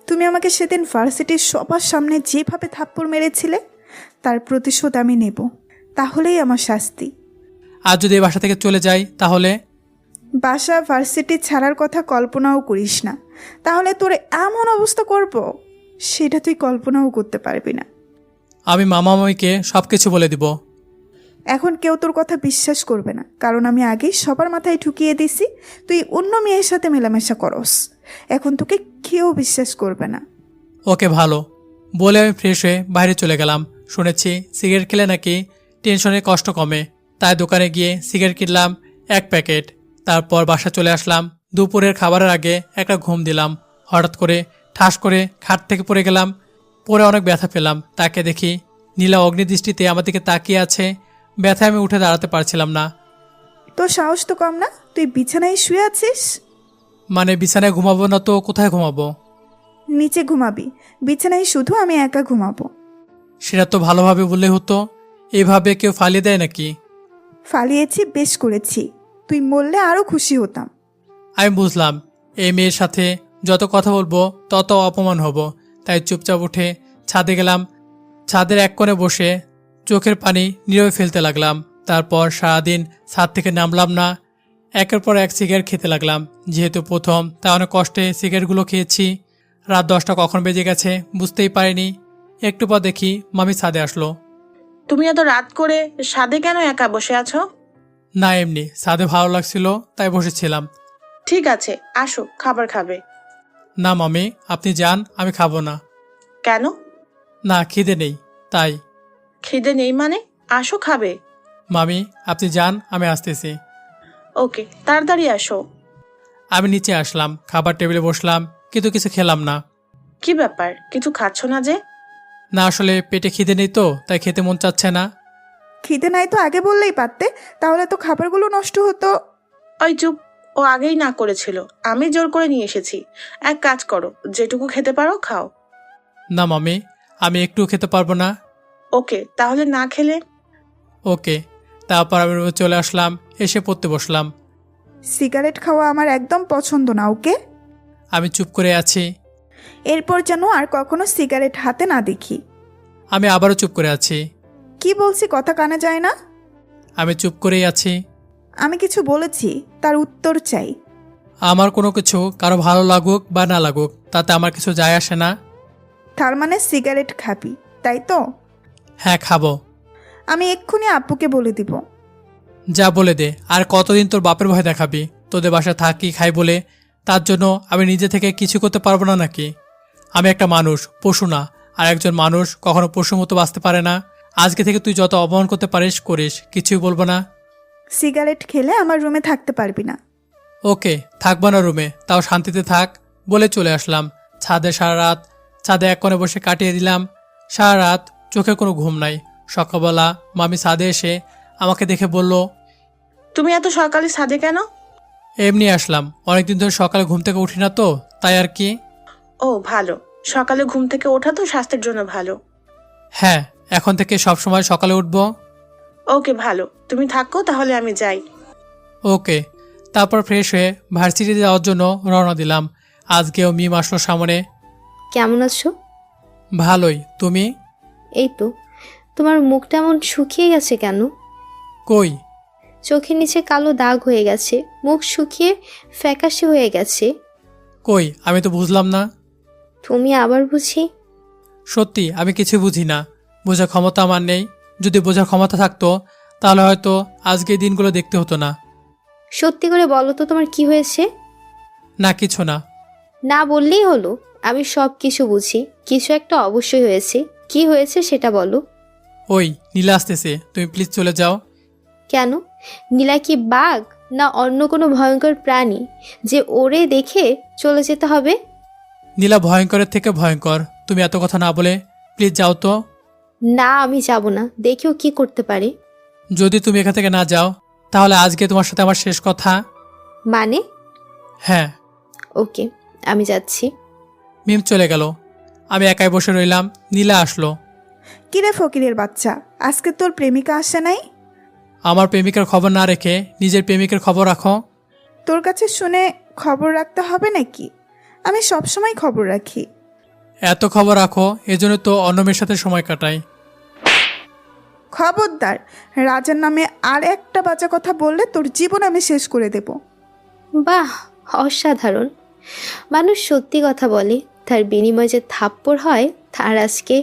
তুমি আমাকে সেদিন ভার্সিটির সবার সামনে যেভাবে থাপ্পড় মেরেছিলে, তার প্রতিশোধ আমি নেব। তাহলেই আমার শাস্তি। আর যদি এই বাসা থেকে চলে যাই তাহলে? বাসা ভার্সিটি ছাড়ার কথা কল্পনাও করিস না। তাহলে তোর এমন অবস্থা করব, সেটা তুই কল্পনাও করতে পারবি না। আমি মামা মামিকে সব কিছু বলে দিব। এখন কেউ তোর কথা বিশ্বাস করবে না, কারণ আমি আগেই সবার মাথায় ঢুকিয়ে দিছি তুই অন্য মেয়ের সাথে মেলামেশা করস। এখন তোকে কেউ বিশ্বাস করবে না। ওকে, ভালো। বলে আমি ফ্রেশ হয়ে বাইরে চলে গেলাম। শুনেছি সিগারেট খেলে নাকি টেনশনে কষ্ট কমে, তাই দোকানে গিয়ে সিগারেট কিনলাম 1 প্যাকেট। তারপর বাসা চলে আসলাম। দুপুরের খাবারের আগে একটা ঘুম দিলাম। হঠাৎ করে ঠাস করে খাট থেকে পড়ে গেলাম। পরে অনেক ব্যথা পেলাম। তাকে দেখি নীলা অগ্নিদৃষ্টিতে আমার দিকে তাকিয়ে আছে। ব্যথায় আমি উঠে দাঁড়াতে পারছিলাম না। তোর সাহস তো কম না, তুই বিছানায় শুয়ে আছিস। মানে বিছানায় ঘুমাবো না তো কোথায় ঘুমাবো? নিচে ঘুমাবি, বিছানায় শুধু আমি একা ঘুমাবো। সেটা তো ভালোভাবে বললে হতো, এভাবে কেউ ফালিয়ে দেয় নাকি? ফালিয়েছি, বেশ করেছি। তুই মরলে আরো খুশি হতাম। আমি বুঝলাম এই মেয়ের সাথে যত কথা বলবো তত অপমান হব, তাই চুপচাপ উঠে ছাদে গেলাম। ছাদের এক কোণে বসে চোখের পানি নীরবে ফেলতে লাগলাম। তারপর সারাদিন ছাদ থেকে নামলাম না। একের পর এক সিগারেট খেতে লাগলাম। যেহেতু প্রথম, তাই অনেক কষ্টে সিগারেটগুলো খেয়েছি। রাত 10টা কখন বেজে গেছে বুঝতেই পারিনি। একটু পর দেখি মামি ছাদে আসলো। তুমি এত রাত করে সাদে কেন একা বসে আছো? না, এমনি ছাদে ভালো লাগছিল তাই বসেছিলাম। ঠিক আছে, আসো, খাবার খাবে। না মামি, আপনি যান, আমি খাবো না। কেন? না, খিদে নেই তাই। খিদে নেই মানে? আসো, খাবে। মামি আপনি যান, আমি আসতেছি। ওকে, তাড়াতাড়ি আসো। আমি নিচে আসলাম, খাবার টেবিলে বসলাম, কিন্তু কিছু খেলাম না। কি ব্যাপার, কিছু খাচ্ছ না যে? না, আসলে পেটে খিদে নেই তো তাই খেতে মন চাচ্ছে না। খিদে নাই তো আগে বললেই পারতে, তাহলে তো খাবারগুলো নষ্ট হতো। ওই চুপ, ও আগেই না করেছিল, আমি জোর করে নিয়ে এসেছি। এক কাজ করো, যেটুকু খেতে পারো খাও। না মামি, আমি একটু খেতে পারবো না। ওকে, তাহলে না খেলে? ওকে। তারপর আমি রুমে চলে আসলাম, এসে পড়তে বসলাম। সিগারেট খাওয়া আমার একদম পছন্দ না, ওকে? আমি চুপ করে আছি। এরপর যেন আর কখনো সিগারেট হাতে না দেখি। আমি আবারও চুপ করে আছি। কি বলছি কথা কানে যায় না? আমি চুপ করেই আছি। আমি কিছু বলেছি, তার উত্তর চাই। আমার কোনো কিছু কারো ভালো লাগুক বা না লাগুক তাতে আমার কিছু যায় আসে না। তার মানে সিগারেট খাবি, তাই তো? হ্যাঁ, খাবো। আমি এক্ষুনি আব্বুকে বলে দিব। যা বলে দে। আর কতদিন তোর বাপের ভয় দেখাবি? তোদের বাসায় থাকি খাই বলে তার জন্য আমি নিজে থেকে কিছু করতে পারবো না নাকি? আমি একটা মানুষ, পশু না। আর একজন মানুষ কখনো পশুর মতো বাঁচতে পারে না। আজকে থেকে তুই যত অপমান করতে পারিস করিস, কিছুই বলবো না। সিগারেট খেলে আমার রুমে থাকতে পারবি না। ওকে, থাকবো না রুমে, তাও শান্তিতে থাক বলে চলে আসলাম ছাদে। সারা রাত ছাদে এক কোণে বসে কাটিয়ে দিলাম। সারা রাত চোখে কোনো ঘুম নাই। সকালবেলা মামি ছাদে এসে আমাকে দেখে বলল, তুমি এত সকালে ছাদে কেন? এমনি আসলাম, অনেকদিন ধরে সকালে ঘুম থেকে উঠি না তো তাই আর কি। ও ভালো, সকালে ঘুম থেকে ওঠা তো স্বাস্থ্যের জন্য ভালো। হ্যাঁ, এখন থেকে সব সময় সকালে উঠবো। ওকে ভালো, তুমি থাকো তাহলে, আমি যাই। ওকে। তারপর ফ্রেশ হয়ে ভার্সিটি যাওয়ার জন্য রওনা দিলাম। আজকেও মিম আসলো সামনে। কেমন আছো? ভালোই, তুমি? এই তো। তোমার মুখটা এমন শুকিয়ে গেছে কেন? কই? চোখের নিচে কালো দাগ হয়ে গেছে, মুখ শুকিয়ে ফ্যাকাশে হয়ে গেছে। কই, আমি তো বুঝলাম না। তুমি আবার বুঝি? সত্যি আমি কিছু বুঝি না। বোঝার ক্ষমতা আমার নেই। যদি বোঝার ক্ষমতা থাকতো তাহলে হয়তো আজকে এই দিনগুলো দেখতে হতো না। সত্যি করে বলো তো তোমার কি হয়েছে? না, কিছু না। না বললেই হলো, আমি সব কিছু বুঝি। কিছু একটা অবশ্যই হয়েছে, কি হয়েছে সেটা বলো। ওই নীলা আসতেছে, তুমি প্লিজ চলে যাও। কেন? নীলা কি বাঘ না অন্য কোনো ভয়ঙ্কর প্রাণী যে ওরে দেখে চলে যেতে হবে? নীলা ভয়ঙ্করের থেকে ভয়ঙ্কর, তুমি এত কথা না বলে প্লিজ যাও তো। না, আমি যাব না, দেখেও কি করতে পারে। যদি তুমি এখান থেকে না যাও তাহলে আজকে তোমার সাথে আমার শেষ কথা। মানে? হ্যাঁ। ওকে, আমি যাচ্ছি। মিম চলে গেল, আমি একাই বসে রইলাম। নীলা আসলো। কিরে ফকিরের বাচ্চা, আজকে তোর প্রেমিকা আসে নাই? আমার প্রেমিকার খবর না রেখে নিজের প্রেমিকের খবর রাখো। তোর কাছে শুনে খবর রাখতে হবে নাকি? আমি সবসময় খবর রাখি। এত খবর রাখো এজন্য তো অন্য মেয়ের সাথে সময় কাটাই। খবরদার, রাজার নামে আর একটা বাজে কথা বললে তোর জীবন আমি শেষ করে দেব। বাহ, অসাধারণ। মানুষ সত্যি কথা বলে, তার বিনিময়ে যে থাপ্পড় হয় তার আজকে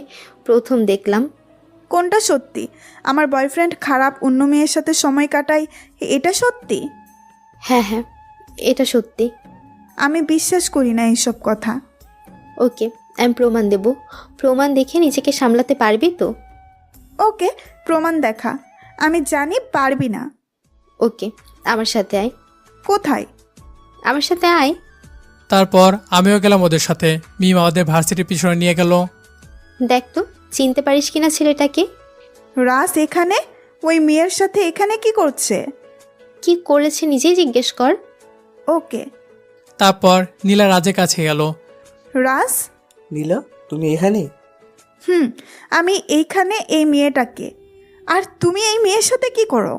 প্রথম দেখলাম। কোনটা সত্যি? আমার বয়ফ্রেন্ড খারাপ অন্য মেয়ের সাথে সময় কাটায়, এটা সত্যি? হ্যাঁ হ্যাঁ, এটা সত্যি। আমি বিশ্বাস করি না এইসব কথা। ওকে, আমি প্রমাণ দেব। প্রমাণ দেখে নিজেকে সামলাতে পারবি তো? ওকে, প্রমাণ দেখা। আমি জানি পারবি না। ওকে, আমার সাথে আয়। কোথায়? আমার সাথে আয়। তারপর আমিও গেলাম ওদের সাথে। মিম আমাদের ভার্সিটির পিছনে নিয়ে গেল। দেখ তো চিনতে পারিস কিনা ছেলেটাকে। রাস এখানে? ওই মেয়ের সাথে এখানে কি করছে? কি করেছে নিজেই জিজ্ঞেস কর। ওকে। তারপর নীলা রাজের কাছে গেল। রাস? নীলা, তুমি এখানে? আমি এইখানে এই মেয়েটাকে। আর তুমি এই মেয়ের সাথে কি করো?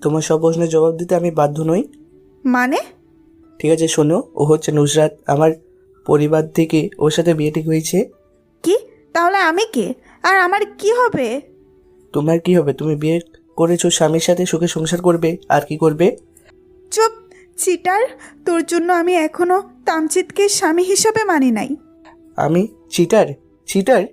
তোমার সব প্রশ্নের জবাব দিতে আমি বাধ্য নই। মানে? ঠিক আছে শোনো, ও হচ্ছে নুসরাত। আমার পরিবার থেকে ওর সাথে বিয়ে ঠিক হয়েছে। কি? তাহলে আমি কে? আর আমার কি হবে? তোমার কি হবে? তুমি বিয়ে করেছো, স্বামীর সাথে সুখে সংসার করবে, আর কি করবে? চুপ, চিটার। তোর জন্য আমি এখনো তামজিৎকে স্বামী হিসাবে মানি নাই। আমি চিটার? চিটার?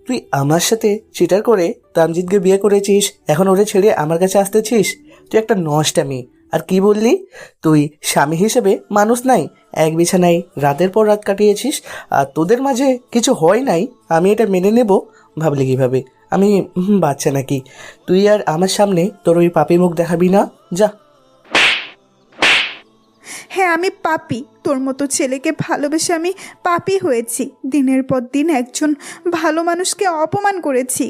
তুই আমার সাথে চিটার করে তামজিৎকে বিয়ে করেছিস, এখন ওরে ছেড়ে আমার কাছে আসতেছিস? তুই একটা নষ্টামি। আর কি বললি? তুই স্বামী হিসেবে মানুষ নাই, এক বিছানায় রাতের পর রাত কাটিয়েছিস, আর তোদের মাঝে কিছু হয় নাই, আমি এটা মেনে নেব? ভাবলি কিভাবে? আমি বাচ্চা নাকি? তুই আর আমার সামনে তোর ওই পাপি মুখ দেখাবি না, যা। হ্যাঁ আমি পাপী, তোর মতো ছেলেকে ভালোবেসে আমি পাপী হয়েছি। দিনের পর দিন একজন ভালো মানুষকে অপমান করেছি।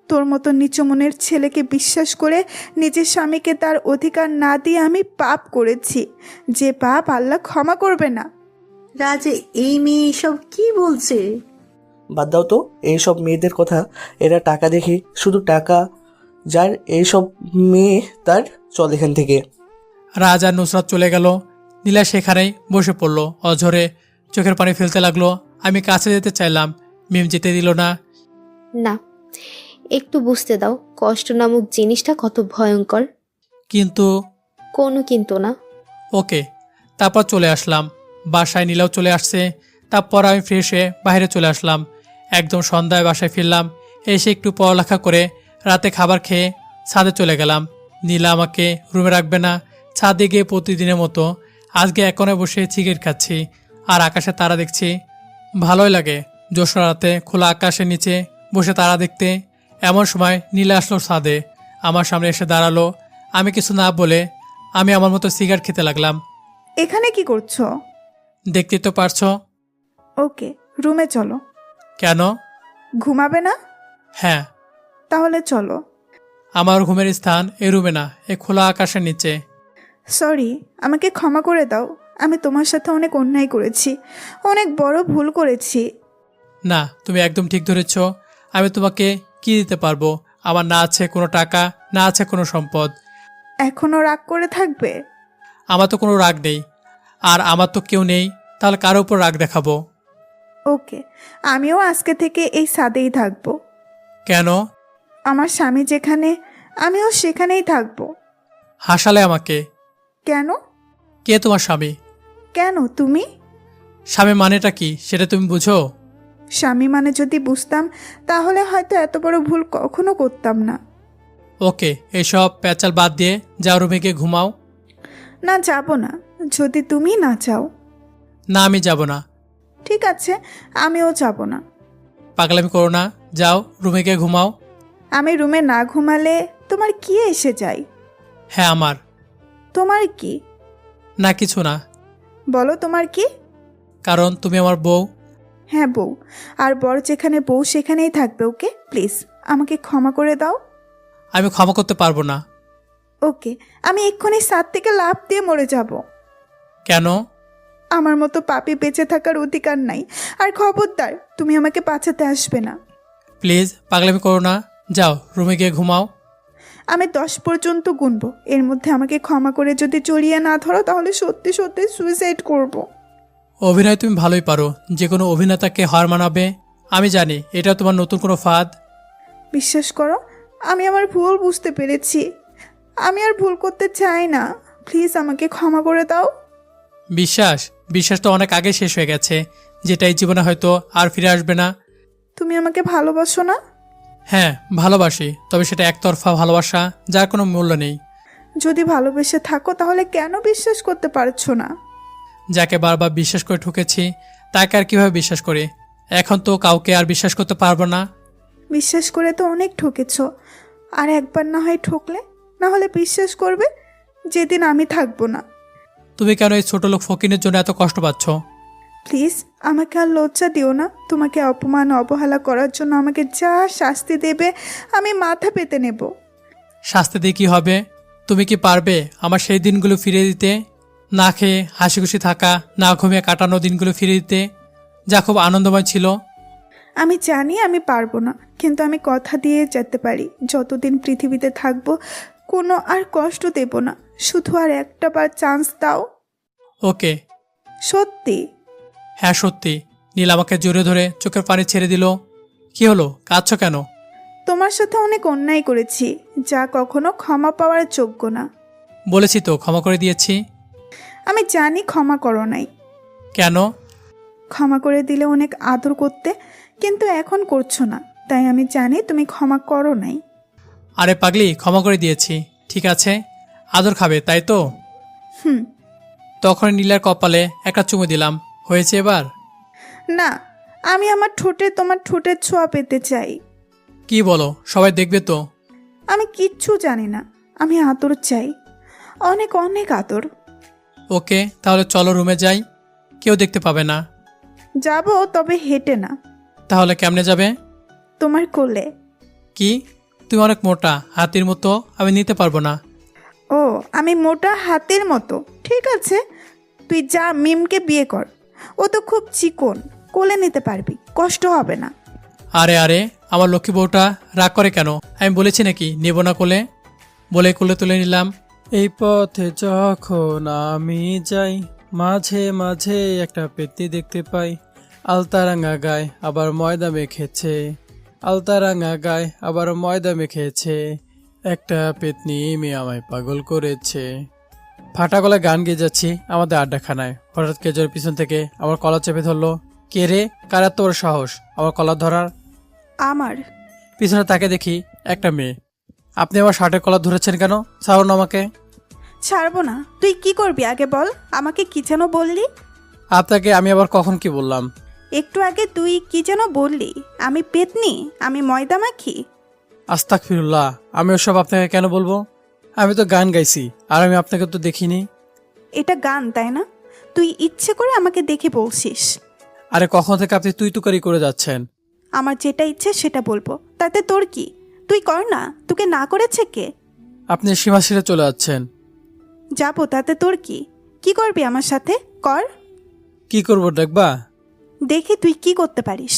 তোর মতো নিচু মনের ছেলেকে বিশ্বাস করে নিজের স্বামীকে তার অধিকার না দিয়ে আমি পাপ করেছি, যে পাপ আল্লাহ ক্ষমা করবে না। রাজে, এই মেয়ে এসব কি বলছে? বাদ দাও তো এইসব মেয়েদের কথা। এরা টাকা দেখে, শুধু টাকা যার এইসব মেয়ে তার, চল এখান থেকে। রাজ আর নুসরাত চলে গেল। নীলা সেখানেই বসে পড়ল, অঝরে চোখের পানি ফেলতে লাগলো। আমি কাছে যেতে চাইলাম, মিম যেতে দিল না। না, একটু বুঝতে দাও কষ্ট নামক জিনিসটা কত ভয়ঙ্কর। কিন্তু কোনো কিন্তু না। ওকে, তারপর চলে আসলাম বাসায়। নীলাও চলে আসছে। তারপর আমি ফ্রেশ হয়ে বাইরে চলে আসলাম। একদম সন্ধ্যায় বাসায় ফিরলাম। এসে একটু পড়ালেখা করে রাতে খাবার খেয়ে ছাদে চলে গেলাম। নীলা আমাকে রুমে রাখবে না, ছাদে গিয়ে প্রতিদিনের মতো আজকে এক কোণে বসে সিগারেট খাচ্ছি আর আকাশে তারা দেখছি। ভালোই লাগে জ্যোৎস্না রাতে খোলা আকাশের নিচে বসে তারা দেখতে। এমন সময় নীলা আসলো ছাদে, আমার সামনে এসে দাঁড়ালো। আমি কিছু না বলে আমি আমার মতো সিগারেট খেতে লাগলাম। এখানে কি করছো? দেখতে তো পারছো। ওকে, রুমে চলো। কেন? ঘুমাবে না? হ্যাঁ, তাহলে চলো। আমার ঘুমের স্থান এ রুমে না, এ খোলা আকাশের নিচে। সরি, আমাকে ক্ষমা করে দাও। আমি তোমার সাথে অনেক অন্যায় করেছি, অনেক বড় ভুল করেছি। না, তুমি একদম ঠিক ধরেছ। আমি তোমাকে কি দিতে পারবো? আমার না আছে কোনো টাকা, না আছে কোনো সম্পদ। এখনো রাগ করে থাকবে? আমার তো কোনো রাগ নেই, আর আমার তো কেউ নেই, তাহলে কারো উপর রাগ দেখাবো? ওকে, আমিও আজকে থেকে এই ছাদেই থাকবো। কেন? আমার স্বামী যেখানে, আমিও সেখানেই থাকবো। হাসালে আমাকে। কেন? কে তোমার স্বামী? কেন তুমি? স্বামী মানেটা কি সেটা তুমি বুঝো? স্বামী মানে যদি বুঝতাম তাহলে হয়তো এত বড় ভুল কখনো করতাম না। ওকে, এসব প্যাচাল বাদ দিয়ে যাও রুমে গিয়ে ঘুমাও। না, যাব না, যদি তুমি না চাও। না, আমি যাব না। ঠিক আছে, আমিও যাব না। পাগলামি করো না, যাও রুমে গিয়ে ঘুমাও। আমি রুমে না ঘুমালে তোমার কি এসে যায়? হ্যাঁ, আমার। তোমার কি? না, কিছু না। বলো তোমার কি? কারণ তুমি আমার বউ। হ্যাঁ বউ, আর বর যেখানে বউ সেখানেই থাকবে। ওকে প্লিজ আমাকে ক্ষমা করে দাও। আমি ক্ষমা করতে পারবো না। ওকে, আমি এক্ষুনি ছাদ থেকে লাফ দিয়ে মরে যাব। কেন? আমার মতো পাপী বেঁচে থাকার অধিকার নাই। আর খবরদার, তুমি আমাকে বাঁচাতে আসবে না। প্লিজ পাগলামি করো না, যাও রুমে গিয়ে ঘুমাও। আমি 10 পর্যন্ত গুনবো, এর মধ্যে আমাকে ক্ষমা করে যদি জড়িয়ে না ধরো তাহলে সত্যি সত্যি সুইসাইড করব। অভিনয় তুমি ভালোই পারো, যে কোনো অভিনেতাকে হার মানাবে। আমি জানি এটা তোমার নতুন কোনো ফাঁদ। বিশ্বাস করো, আমি আমার ভুল বুঝতে পেরেছি। আমি আর ভুল করতে চাই না। প্লিজ আমাকে ক্ষমা করে দাও। বিশ্বাস? বিশ্বাস তো অনেক আগে শেষ হয়ে গেছে, যেটা এই জীবনে হয়তো আর ফিরে আসবে না। তুমি আমাকে ভালোবাসো না? হ্যাঁ, ভালোবাসি, তবে সেটা একতরফা ভালোবাসা, যার কোনো মূল্য নেই। যদি ভালোবেসে থাকো তাহলে কেন বিশ্বাস করতে পারছো না? যাকে বারবার বিশ্বাস করে ঠকেছি তাকে আর কিভাবে বিশ্বাস করি? এখন তো কাউকে আর বিশ্বাস করতে পারবো না। বিশ্বাস করে তো অনেক ঠকেছো, আর একবার না হয় ঠকলে, না হলে বিশ্বাস করবে যেদিন আমি থাকবো না। তুমি কেন এই ছোট লোক ফকিনের জন্য এত কষ্ট পাচ্ছ? প্লিজ আমাকে আর লজ্জা দিও না। তোমাকে অপমান অবহেলা করার জন্য আমাকে যা শাস্তি দেবে আমি মাথা পেতে নেব। শাস্তি দিয়ে কী হবে? তুমি কি পারবে আমার সেই দিনগুলো ফিরিয়ে দিতে? না খেয়ে হাসি খুশি থাকা, না ঘুমিয়ে কাটানো দিনগুলো ফিরিয়ে দিতে, যা খুব আনন্দময় ছিল। আমি জানি আমি পারবো না, কিন্তু আমি কথা দিয়ে যেতে পারি যতদিন পৃথিবীতে থাকবো কোনো আর কষ্ট দেব না। শুধু আর একটা বার চান্স দাও। ওকে। সত্যি? হ্যাঁ সত্যি। নীল আমাকে জোরে ধরে চোখের পানি ছেড়ে দিল। কি হলো, কাঁদছো কেন? তোমার সাথে অনেক অন্যায় করেছি, যা কখনো ক্ষমা পাওয়ার যোগ্য না। বলেছি তো ক্ষমা করে দিয়েছি। আমি জানি ক্ষমা করো নাই। কেন? ক্ষমা করে দিলে অনেক আদর করতে, কিন্তু এখন করছো না, তাই আমি জানি তুমি ক্ষমা করো নাই। আরে পাগলি, ক্ষমা করে দিয়েছি, ঠিক আছে? আদর খাবে তাই তো? হুম। তখন নীলার কপালে একটা চুমু দিলাম। হয়েছে এবার? না, আমি আমার ঠোঁটে তোমার ঠোঁটের ছোঁয়া পেতে চাই। কি বলো, সবাই দেখবে তো? আমি কিচ্ছু জানি না, আমি আদর চাই, অনেক অনেক আদর। ওকে, তাহলে চলো রুমে যাই, কেউ দেখতে পাবে না। যাব, তবে হেঁটে না, তাহলে কেমনে যাবে? তোমার কোলে। কি, তুমি অনেক মোটা, হাতির মতো, আমি নিতে পারবো না। ও, আমি মোটা হাতের মতো, ঠিক আছে, তুই যা মিমকে বিয়ে কর, ও তো খুব চিকন, কোলে নিতে পারবি, কষ্ট হবে না। আরে আরে, আমার লক্ষ্মী বউটা রাগ করে কেন? আমি বলেছি নাকি নেব না কোলে? বলে কোলে তুলে নিলাম। এই পথে যখন আমি যাই, মাঝে মাঝে একটা পেত্তি দেখতে পাই, আলতারাঙা গায় আবার ময়দা মেখেছে, আলতারাঙা গায় আবার ময়দা মেখেছে, একটা পেতনি মেয়ে আমায় পাগল করেছে। ফাটা গলায় গান গেয়ে যাচ্ছি আমাদের আড্ডাখানায়। হঠাৎ কেজোর পিছন থেকে আমার কলার চেপে ধরলো। কে রে, কার এত বড় সাহস আমার কলার ধরার? আমার পিছনে তাকে দেখি একটা মেয়ে। আপনি আমার শার্টের কলার ধরেছেন কেন? ছাড়ুন আমাকে। ছাড়বো না। তুই কি করবি আগে বল, আমাকে কি যেন বললি? আপনাকে আমি আবার কখন কি বললাম? একটু আগে তুই কি যেন বললি, আমি পেতনি, আমি ময়দা মাখি। আস্তাগফিরুল্লাহ, আমি ওসব আপনাকে কেন বলবো? আমি তো গান গাইছি, আর আমি আপনাকে তো দেখিনি। এটা গান তাই না? তুই ইচ্ছে করে আমাকে দেখে বলছিস। আরে কখন থেকে আপনি তুই তুকারি করে যাচ্ছেন? আমার যেটা ইচ্ছে সেটা বলবো, তাতে তোর কি? তুই কর না, তোকে না করেছে কে? আপনি সীমা ছেড়ে চলে যাচ্ছেন। যাবো, তাতে তোর কি? কি করবি আমার সাথে, কর। কি করবো দেখবা? দেখি তুই কি করতে পারিস।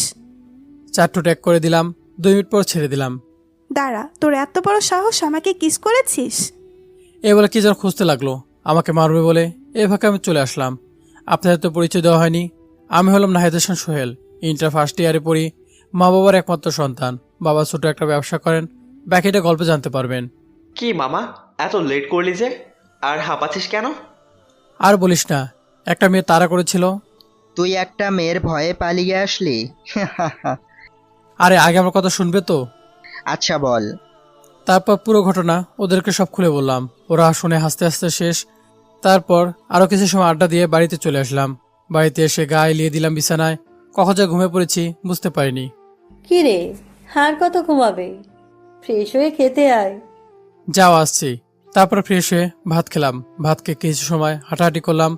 চারটু ট্যাগ করে দিলাম, 2 মিনিট পর ছেড়ে দিলাম। দাঁড়া, তোর এত বড় সাহস আমাকে কিস করেছিস? এ বলে কি যেন খুঁজতে লাগলো, আমাকে মারবে বলে। এ ফাঁকে আমি চলে আসলাম। আপনাদের তো পরিচয় দেওয়া হয়নি। আমি হলাম নাহিদ হাসান সোহেল, ইন্টার ফার্স্ট ইয়ারে পড়ি, মা বাবার একমাত্র সন্তান। বাবা ছোট একটা ব্যবসা করেন, বাকিটা গল্পে জানতে পারবেন। কি মামা, এত লেট করলি যে? আর হাঁপাচ্ছিস কেন? আর বলিস না, একটা মেয়ে তাড়া করেছিল। তুই একটা মেয়ের ভয়ে পালিয়ে আসলি? আরে আগে আমার কথা শুনবে তো? আচ্ছা বল। তারপর পুরো ঘটনা ওদেরকে সব খুলে বললাম। ওরা শুনে হাসতে হাসতে শেষ। তারপর আরো কিছু সময় আড্ডা দিয়ে বাড়িতে চলে আসলাম। বাড়িতে এসে গায়ে লিয়ে দিলাম বিছানায়। কখন যে ঘুমিয়ে পড়েছি বুঝতে পারিনি। কি রে, আর কত ঘুমাবে? ফ্রেশ হয়ে খেতে আয়। যাও আসছি। তারপর ফ্রেশ হয়ে ভাত খেলাম। ভাত খেয়ে কিছু সময় হাঁটাহাঁটি করলাম।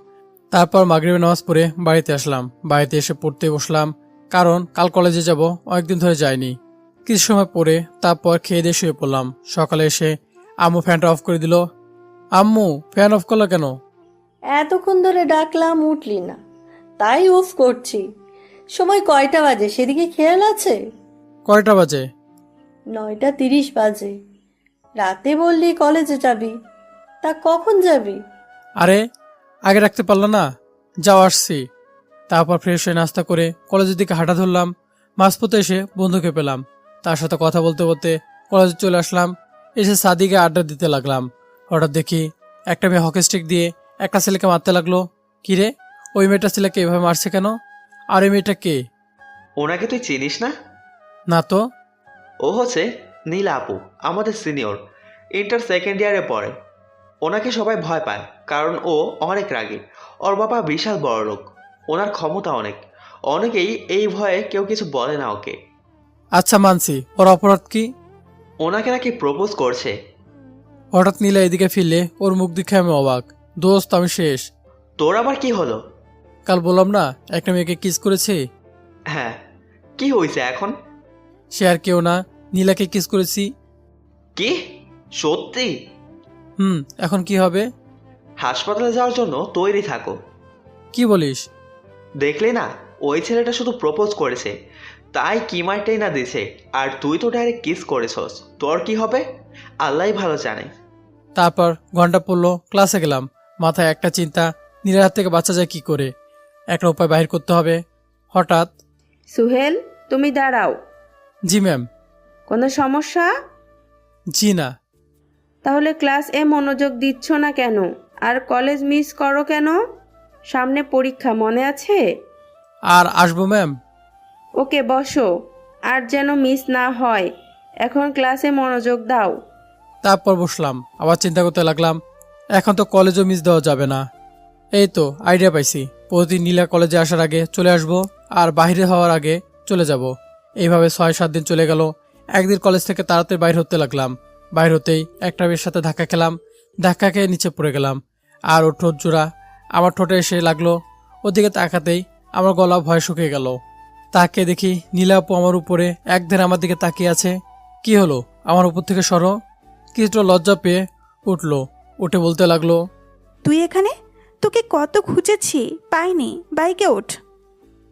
তারপর মাগরিবের নামাজ পড়ে বাড়িতে আসলাম। বাড়িতে এসে পড়তে বসলাম, কারণ কাল কলেজে যাব, অনেকদিন ধরে যাইনি। কিছু সময় পরে তারপর খেয়ে দিয়ে শুয়ে পড়লাম। সকালে এসে আম্মু ফ্যানটা অফ করে দিল। আম্মু, ফ্যান অফ করলো কেন? এতক্ষণ ধরে ডাকলাম উঠলি না, তাই অফ করছি। সময় কয়টা বাজে সেদিকে খেয়াল আছে? কয়টা বাজে? 9:30 বাজে। রাতে বললি কলেজে যাবি, তা কখন যাবি? আরে আগে রাখতে পারলো না, যাও আসছি। তারপর ফ্রেশ হয়ে নাস্তা করে কলেজের দিকে হাঁটা ধরলাম। মাঝপথে এসে বন্ধুকে পেলাম। তার সাথে কথা বলতে বলতে কলেজে চলে আসলাম। এসে সাদিকে আড্ডা দিতে লাগলাম। হঠাৎ দেখি একটা মেয়ে হকি স্টিক দিয়ে একটা ছেলেকে মারতে লাগলো। কিরে, ওই মেয়েটা ছেলেকে এভাবে মারছে কেন? আর ওই মেয়েটা কে? ওনাকে তুই চিনিস না? না তো। ও হচ্ছে নীলা আপু, আমাদের সিনিয়র, ইন্টার সেকেন্ড ইয়ারে পড়ে। ওনাকে সবাই ভয় পায়, কারণ ও অনেক রাগী। ওর বাবা বিশাল বড় লোক, ওনার ক্ষমতা অনেক। অনেকেই এই ভয়ে কেউ কিছু বলে না ওকে। আচ্ছা মানছি, ওর অপরাধ কি? ওনাকে নাকি প্রপোজ করছে। হঠাৎ নীলা এদিকে ফিরলে ওর মুখ দেখে আমি অবাক। দোস্ত, আমি শেষ। তোর আবার কি হলো? কাল বললাম না একটা মেয়েকে কিস করেছি? হ্যাঁ, কি হয়েছে এখন? সে আর কেউ না, নীলাকে কিস করেছি। কি সত্যি? এখন কি হবে? হাসপাতালে যাওয়ার জন্য তৈরি থাকো। কি বলিস? দেখলে না, ওই ছেলেটা শুধু প্রপোজ করেছে, তাই কি মারটাই না দিছে, আর তুই তো ডাইরেক্ট কিস করেছস। তোর কি হবে আল্লাহই ভালো জানে। তারপর ঘন্টা পড়লো, ক্লাসে গেলাম। মাথায় একটা চিন্তা, নীলার হাত থেকে বাঁচা যায় কি করে, একটা উপায় বাহির করতে হবে। হঠাৎ, সুহেল, তুমি দাঁড়াও। জি ম্যাম। কোনো সমস্যা? জি না। তাহলে ক্লাস এ মনোযোগ দিচ্ছ না কেন, আর কলেজ মিস করো কেন? সামনে পরীক্ষা, মনে আছে? আর আসবো ম্যাম। ওকে বসো, আর যেন মিস না হয়। এখন ক্লাসে মনোযোগ দাও। তারপর বসলাম, আবার চিন্তা করতে লাগলাম এখন তো কলেজও মিস দেওয়া যাবে না। এই তো আইডিয়া পাইছি, প্রতিদিন নীলা কলেজে আসার আগে চলে আসব আর বাইরে হওয়ার আগে চলে যাব। এইভাবে 6-7 দিন চলে গেল। একদিন কলেজ থেকে তাড়াতাড়ি বাইর হতে লাগলাম। বাইর হতেই একটা মেয়ের সাথে ধাক্কা খেলাম, ধাক্কা খেয়ে নিচে পড়ে গেলাম। আর ওর ঠোঁট জোড়া আমার ঠোঁটে এসে লাগলো। ওদিকে তাকাতেই আমার গলা ভয় শুকিয়ে গেল। তাকে দেখি নীলা আপু আমার উপরে একধারে আমার দিকে তাকিয়ে আছে। কি হলো, আমার উপর থেকে সরো। কিছুটা লজ্জা পেয়ে উঠলো, উঠে বলতে লাগলো, তুই এখানে? তোকে কত খুঁজেছি, পাইনি। বাইকে ওঠ।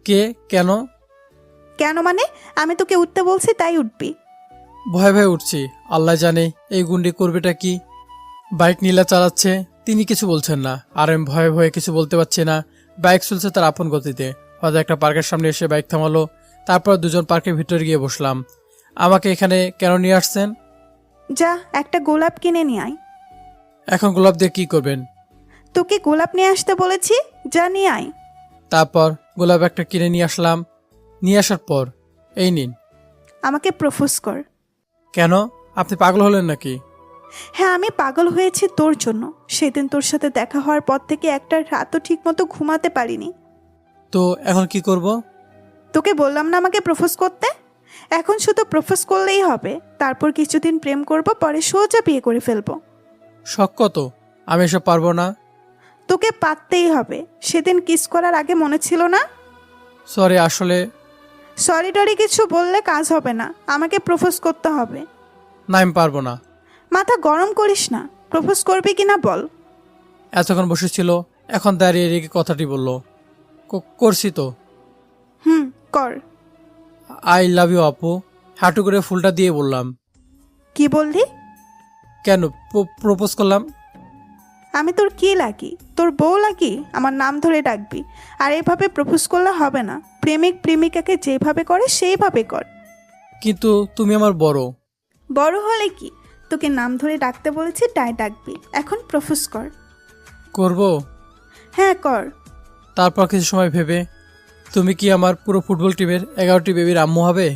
কে? কেন? কেন মানে? আমি তোকে উঠতে বলছি তাই উঠবি। ভয় ভয়ে উঠছি, আল্লাহ জানে এই গুন্ডি করবেটা কি। বাইক নীলা চালাচ্ছে, তিনি কিছু বলছেন না, আর আমি ভয়ে ভয়ে কিছু বলতে পারছি না। বাইক চলছে তার আপন গতিতে। হয়তো একটা পার্কের সামনে এসে বাইক থামালো। তারপর দুজন পার্কের ভিতরে গিয়ে বসলাম। আমাকে এখানে কেন নিয়ে আসছেন? যা একটা গোলাপ কিনে নিয়ে আয়। এখন গোলাপ দিয়ে কি করবেন? তোকে গোলাপ নিয়ে আসতে বলেছি, যা নিয়ে আয়। তারপর গোলাপ একটা কিনে নিয়ে আসলাম। নিয়ে আসার পর এই নিন। আমাকে প্রপোজ কর। কেন, আপনি পাগল হলেন নাকি? হ্যাঁ, আমি পাগল হয়েছি তোর জন্য। সেদিন তোর সাথে দেখা হওয়ার পর থেকে একটা রাতও ঠিক মতো ঘুমাতে পারিনি। তো এখন কি করব? তোকে বললাম না আমাকে প্রপোজ করতে? এখন শুধু প্রপোজ করলেই হবে। তারপর কিছুদিন প্রেম করব, পরে সোজা বিয়ে করে ফেলবো। শখ কত, আমি এসব পারবো না। তোকে পারতেই হবে। সেদিন কিস করার আগে মনে ছিল না? সরি, আসলে সরি টরি কিছু বললে কাজ হবে না, আমাকে প্রপোজ করতে হবে। না, আমি পারবো না। মাথা গরম করিস না। প্রপোজ করবি কিনা বল। এতক্ষণ বসেছিল, এখন দাঁড়িয়ে রেখে কথাটি বলল। করছি তো। কর। আই লাভ ইউ আপু। হাঁটু করে ফুলটা দিয়ে বললাম। কি বললি? কেন প্রপোজ করলাম? আমি তোর কি লাগি? তোর বউ লাগি? আমার নাম ধরে ডাকবি। আর এভাবে প্রপোজ করলে হবে না। প্রেমিক প্রেমিকাকে যেভাবে করে সেইভাবে কর। কিন্তু তুমি আমার বড়। বড় হলে কি, তোকে নাম ধরে ডাকতে বলেছি তাই ডাকবি। এখন প্রপোজ কর। করব? হ্যাঁ কর। তারপর কিছু সময় ভেবে, তুমি কি আমার পুরো ফুটবল টিমের 11টি বেবির আম্মু হবে?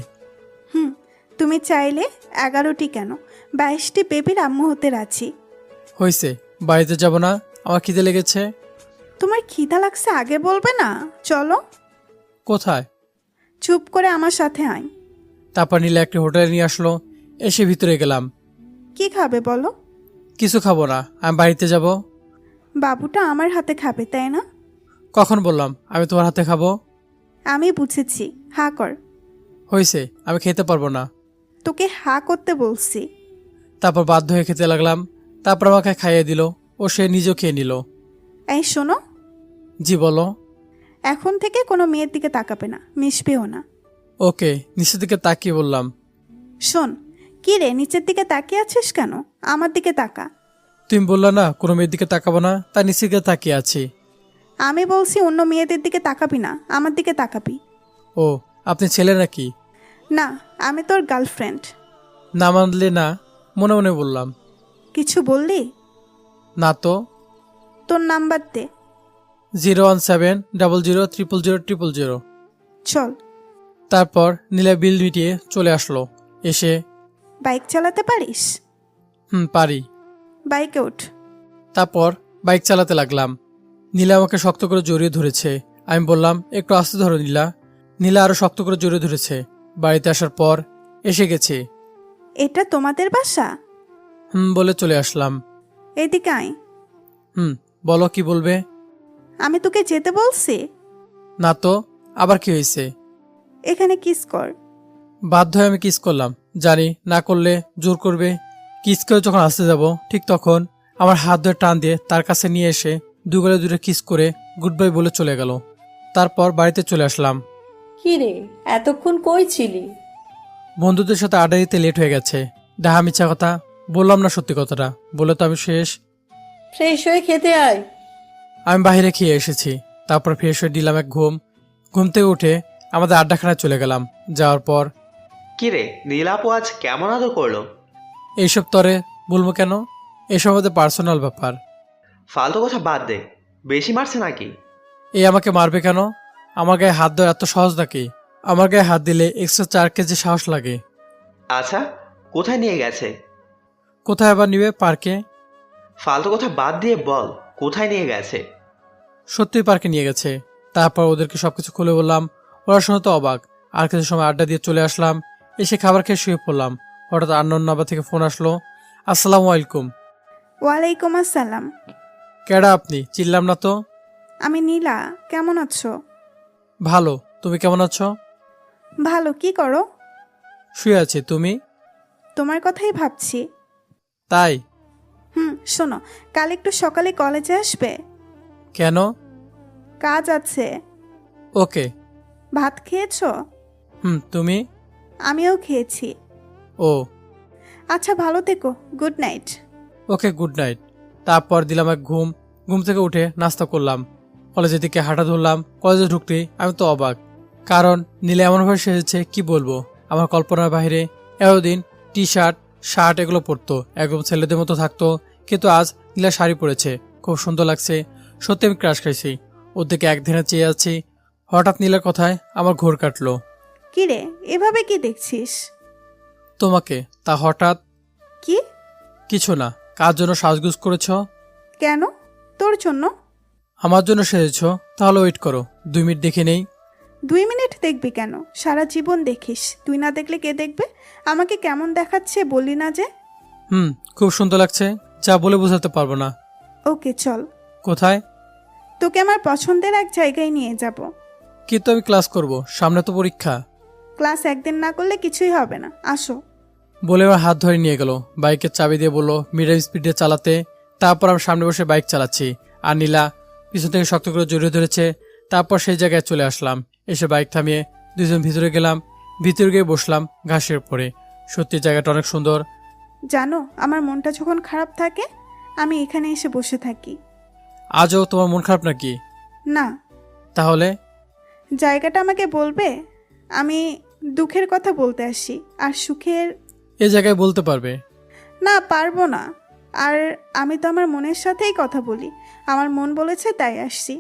তুমি চাইলে 11টি কেন, 22টি বেবির আম্মু হতে রাজি। হয়েছে, বাড়িতে যাব না, আমার খিদে লেগেছে। তোমার খিদা লাগছে আগে বলবে না? চলো। কোথায়? চুপ করে আমার সাথে আয়। তারপর নীলা একটি হোটেলে নিয়ে আসলো। এসে ভিতরে গেলাম। কি খাবে বলো? কিছু খাবো না, আমি বাড়িতে যাব। বাবুটা আমার হাতে খাবে তাই না? কখন বললাম আমি তোমার হাতে খাবো? আমি বুঝেছি, হা কর। হয়েছে, আমি খেতে পারবো না। তোকে হা করতে বলছি। তারপর বাধ্য হয়ে খেতে লাগলাম। তারপর আমাকে খাইয়ে দিল, ও সে নিজেও খেয়ে নিল। এই শোনো, জি বলো। এখন থেকে কোনো মেয়ের দিকে তাকাবে না, মিশবেও না। ওকে, নিচের দিকে তাকিয়ে বললাম। শোন, কি রে নিচের দিকে তাকিয়ে আছিস কেন? আমার দিকে তাকা। তুমি বললা না কোনো মেয়ের দিকে তাকাবো না, তাই নিচের দিকে তাকিয়ে আছি। আমি বলছি অন্য মেয়েদের দিকে তাকাবি না, আমার দিকে তাকাবি। ও, আপনি ছেলে নাকি? না, আমি তোর গার্লফ্রেন্ড। না মানলে না, মনে মনে বললাম। কিছু বললি? না তো। তোর নাম্বার দে। 01700000000। চল। তারপর নীলা বিল মিটিয়ে চলে আসলো। এসে, বাইক চালাতে পারিস? পারি। বাইকে উঠ। তারপর বাইক চালাতে লাগলাম। নীলা আমাকে শক্ত করে জড়িয়ে ধরেছে। আমি বললাম একটু আস্তে ধরো নীলা। নীলা আরো শক্ত করে জড়িয়ে ধরেছে। বাড়িতে আসার পর এসে গেছে। এটা তোমাদের বাসা? বলে চলে আসলাম। এদিকে আয়। বলো কি বলবে? আমি তোকে যেতে বলছি। না তো, আবার কি হয়েছে? এখানে কিস কর। বাধ্য হয়ে আমি কিস করলাম। জানি না করলে জোর করবে। কিস করে যখন আসতে যাব, ঠিক তখন আমার হাত ধরে টান দিয়ে তার কাছে নিয়ে এসে দুগালে দূরে কিস করে গুড বাই বলে চলে গেল। তারপর বাড়িতে চলে আসলাম। কি রে, এতক্ষণ কই ছিলি? বন্ধুদের সাথে আড্ডা দিতে লেট হয়ে গেছে। ডাহা মিথ্যা কথা বললাম না, সত্যি কথাটা বলে তো আমি শেষ। ফ্রেশ হয়ে খেতে আয়। আমি বাইরে খেয়ে এসেছি। তারপর ফ্রেশ হয়ে দিলাম এক ঘুম। ঘুম থেকে উঠে আমাদের আড্ডাখানায় চলে গেলাম। যাওয়ার পর, কিরে নীলা আপু আজ কেমন আদর করলো? এইসব তরে বলবো কেন? এসব আমাদের পার্সোনাল ব্যাপার। ফালতু কথা বাদ দে, বেশি মারছে নাকি? এ আমাকে মারবে কেন? আমার গায়ে হাত দেওয়া এত সহজ নাকি? আমার গায়ে হাত দিলে এক্সট্রা 4 কেজি সাহস লাগে। আচ্ছা, কোথায় নিয়ে গেছে? কোথায় আবার নিবে? পার্কে। ফালতু কথা বাদ দিয়ে বল, কোথায় নিয়ে গেছে? সত্যি পার্কে নিয়ে গেছে। তারপর ওদেরকে সবকিছু খুলে বললাম। ওরা শুনে তো অবাক। আর কিছু সময় আড্ডা দিয়ে চলে আসলাম। এসে খাবার খেয়ে শুয়ে পড়লাম। হঠাৎ আননোন নাম্বার থেকে ফোন আসলো। আসসালামু আলাইকুম। ওয়ালাইকুম আসসালাম। কেডা আপনি? চিনলাম না তো। আমি নীলা, কেমন আছো? ভালো, তুমি কেমন আছো? ভালো, কি করো? শুয়ে আছি, তুমি? তোমার কথাই ভাবছি। তাই? শোনো, কাল একটু সকালে কলেজে আসবে? কেন? কাজ আছে। ওকে। ভাত খেয়েছো? তুমি? আমিও খেয়েছি। ও আচ্ছা, ভালো থেকো, গুড নাইট। ওকে, গুড নাইট। তারপর দিলাম এক ঘুম। ঘুম থেকে উঠে নাস্তা করলাম, কলেজের দিকে হাঁটা ধরলাম। কলেজে ঢুকতেই আমি তো অবাক, কারণ নীলা এমনভাবে সেজেছে কি বলবো, আমার কল্পনার বাইরে। এতদিন টি শার্ট শার্ট এগুলো পরতো, একদম ছেলেদের মতো থাকতো, কিন্তু আজ নীলা শাড়ি পরেছে, খুব সুন্দর লাগছে। সত্যি আমি ক্রাশ খাইছি। ওর দিকে একদিনে চেয়ে আছি। হঠাৎ নীলার কথায় আমার ঘোর কাটলো। কিরে, এভাবে কি দেখছিস? তোমাকে। তা হঠাৎ? কি? কিছু না। কার জন্য সাজগুজ করেছ? কেন? তোর জন্য। আমার জন্য সেজেছ? তাহলে ওয়েট করো, 2 মিনিট দেখে নেই। 2 মিনিট দেখবি কেন? সারা জীবন দেখিস, তুই না দেখলে কে দেখবে? আমাকে কেমন দেখাচ্ছে বললি না যে? খুব সুন্দর লাগছে, যা বলে বোঝাতে পারবো না। ওকে, চল। কোথায়? তোকে আমার পছন্দের এক জায়গায় নিয়ে যাব। কিন্তু আমি ক্লাস করব, সামনে তো পরীক্ষা। ক্লাস একদিন না করলে কিছুই হবে না, আসো। বলে আমার হাত ধরে নিয়ে গেল, বাইকের চাবি দিয়ে বললো মিডিয়াম স্পিডে চালাতে। তারপর আমি সামনে বসে বাইক চালাচ্ছি, আর নীলা পিছন থেকে শক্ত করে জড়িয়ে ধরেছে। তারপর সেই জায়গায় চলে আসলাম। এসে বাইক থামিয়ে দুজন ভিতরে গেলাম। ভিতরে গিয়ে বসলাম ঘাসের উপরে। সত্যি জায়গাটা অনেক সুন্দর। জানো, আমার মনটা যখন খারাপ থাকে আমি এখানে এসে বসে থাকি। আজও তোমার মন খারাপ নাকি? না। তাহলে? জায়গাটা আমাকে বলবে? আমি দুঃখের কথা বলতে আসি, আর সুখের। এ জায়গায় বলতে পারবে? না, পারবো না। আর আমি তো আমার মনের সাথেই কথা বলি, আমার মন বলেছে তাই আসছি।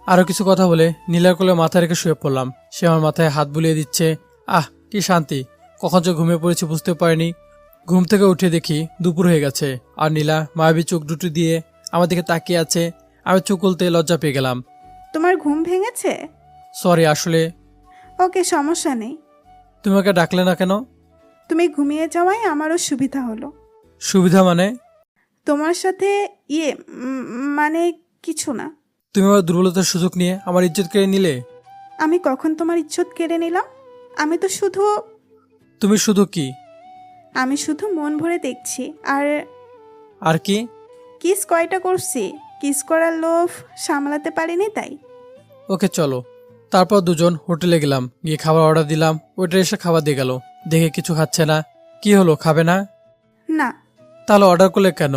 আরো কিছু কথা বলে নীলার কোলে মাথা রেখে শুয়ে পড়লাম। সে আমার মাথায় হাত বুলিয়ে দিচ্ছে। কি শান্তি! কখন যে ঘুমিয়ে পড়েছি বুঝতে পারিনি। ঘুম থেকে উঠে দেখি দুপুর হয়ে গেছে, আর নীলা মায়াবী চোখ দুটো দিয়ে আমার দিকে তাকিয়ে আছে। আমি চোখ খুলতে লজ্জা পেয়ে গেলাম। তোমার ঘুম ভেঙেছে? সরি, আসলে। ওকে, সমস্যা নেই। তুমি আমাকে ডাকলে না কেন? তুমি ঘুমিয়ে যাওয়াই আমারও সুবিধা হলো। সুবিধা মানে? তোমার সাথে মানে কিছু না। তুমি আমার দুর্বলতার সুযোগ নিয়ে আমার ইজ্জত কেড়ে নিলে। আমি কখন তোমার ইজ্জত কেড়ে নিলাম? আমি তো শুধু। তুমি শুধু কি? আমি শুধু মন ভরে দেখছি। আর কি? কিস কয়টা করছি, কিস করার লোভ সামলাতে পারিনি তাই। ওকে, চলো। তারপর দুজন হোটেলে গেলাম, গিয়ে খাবার অর্ডার দিলাম। ওইটা এসে খাবার দিয়ে গেল, দেখে কিছু খাচ্ছে না। কি হলো, খাবে না? না। তাহলে অর্ডার করলে কেন?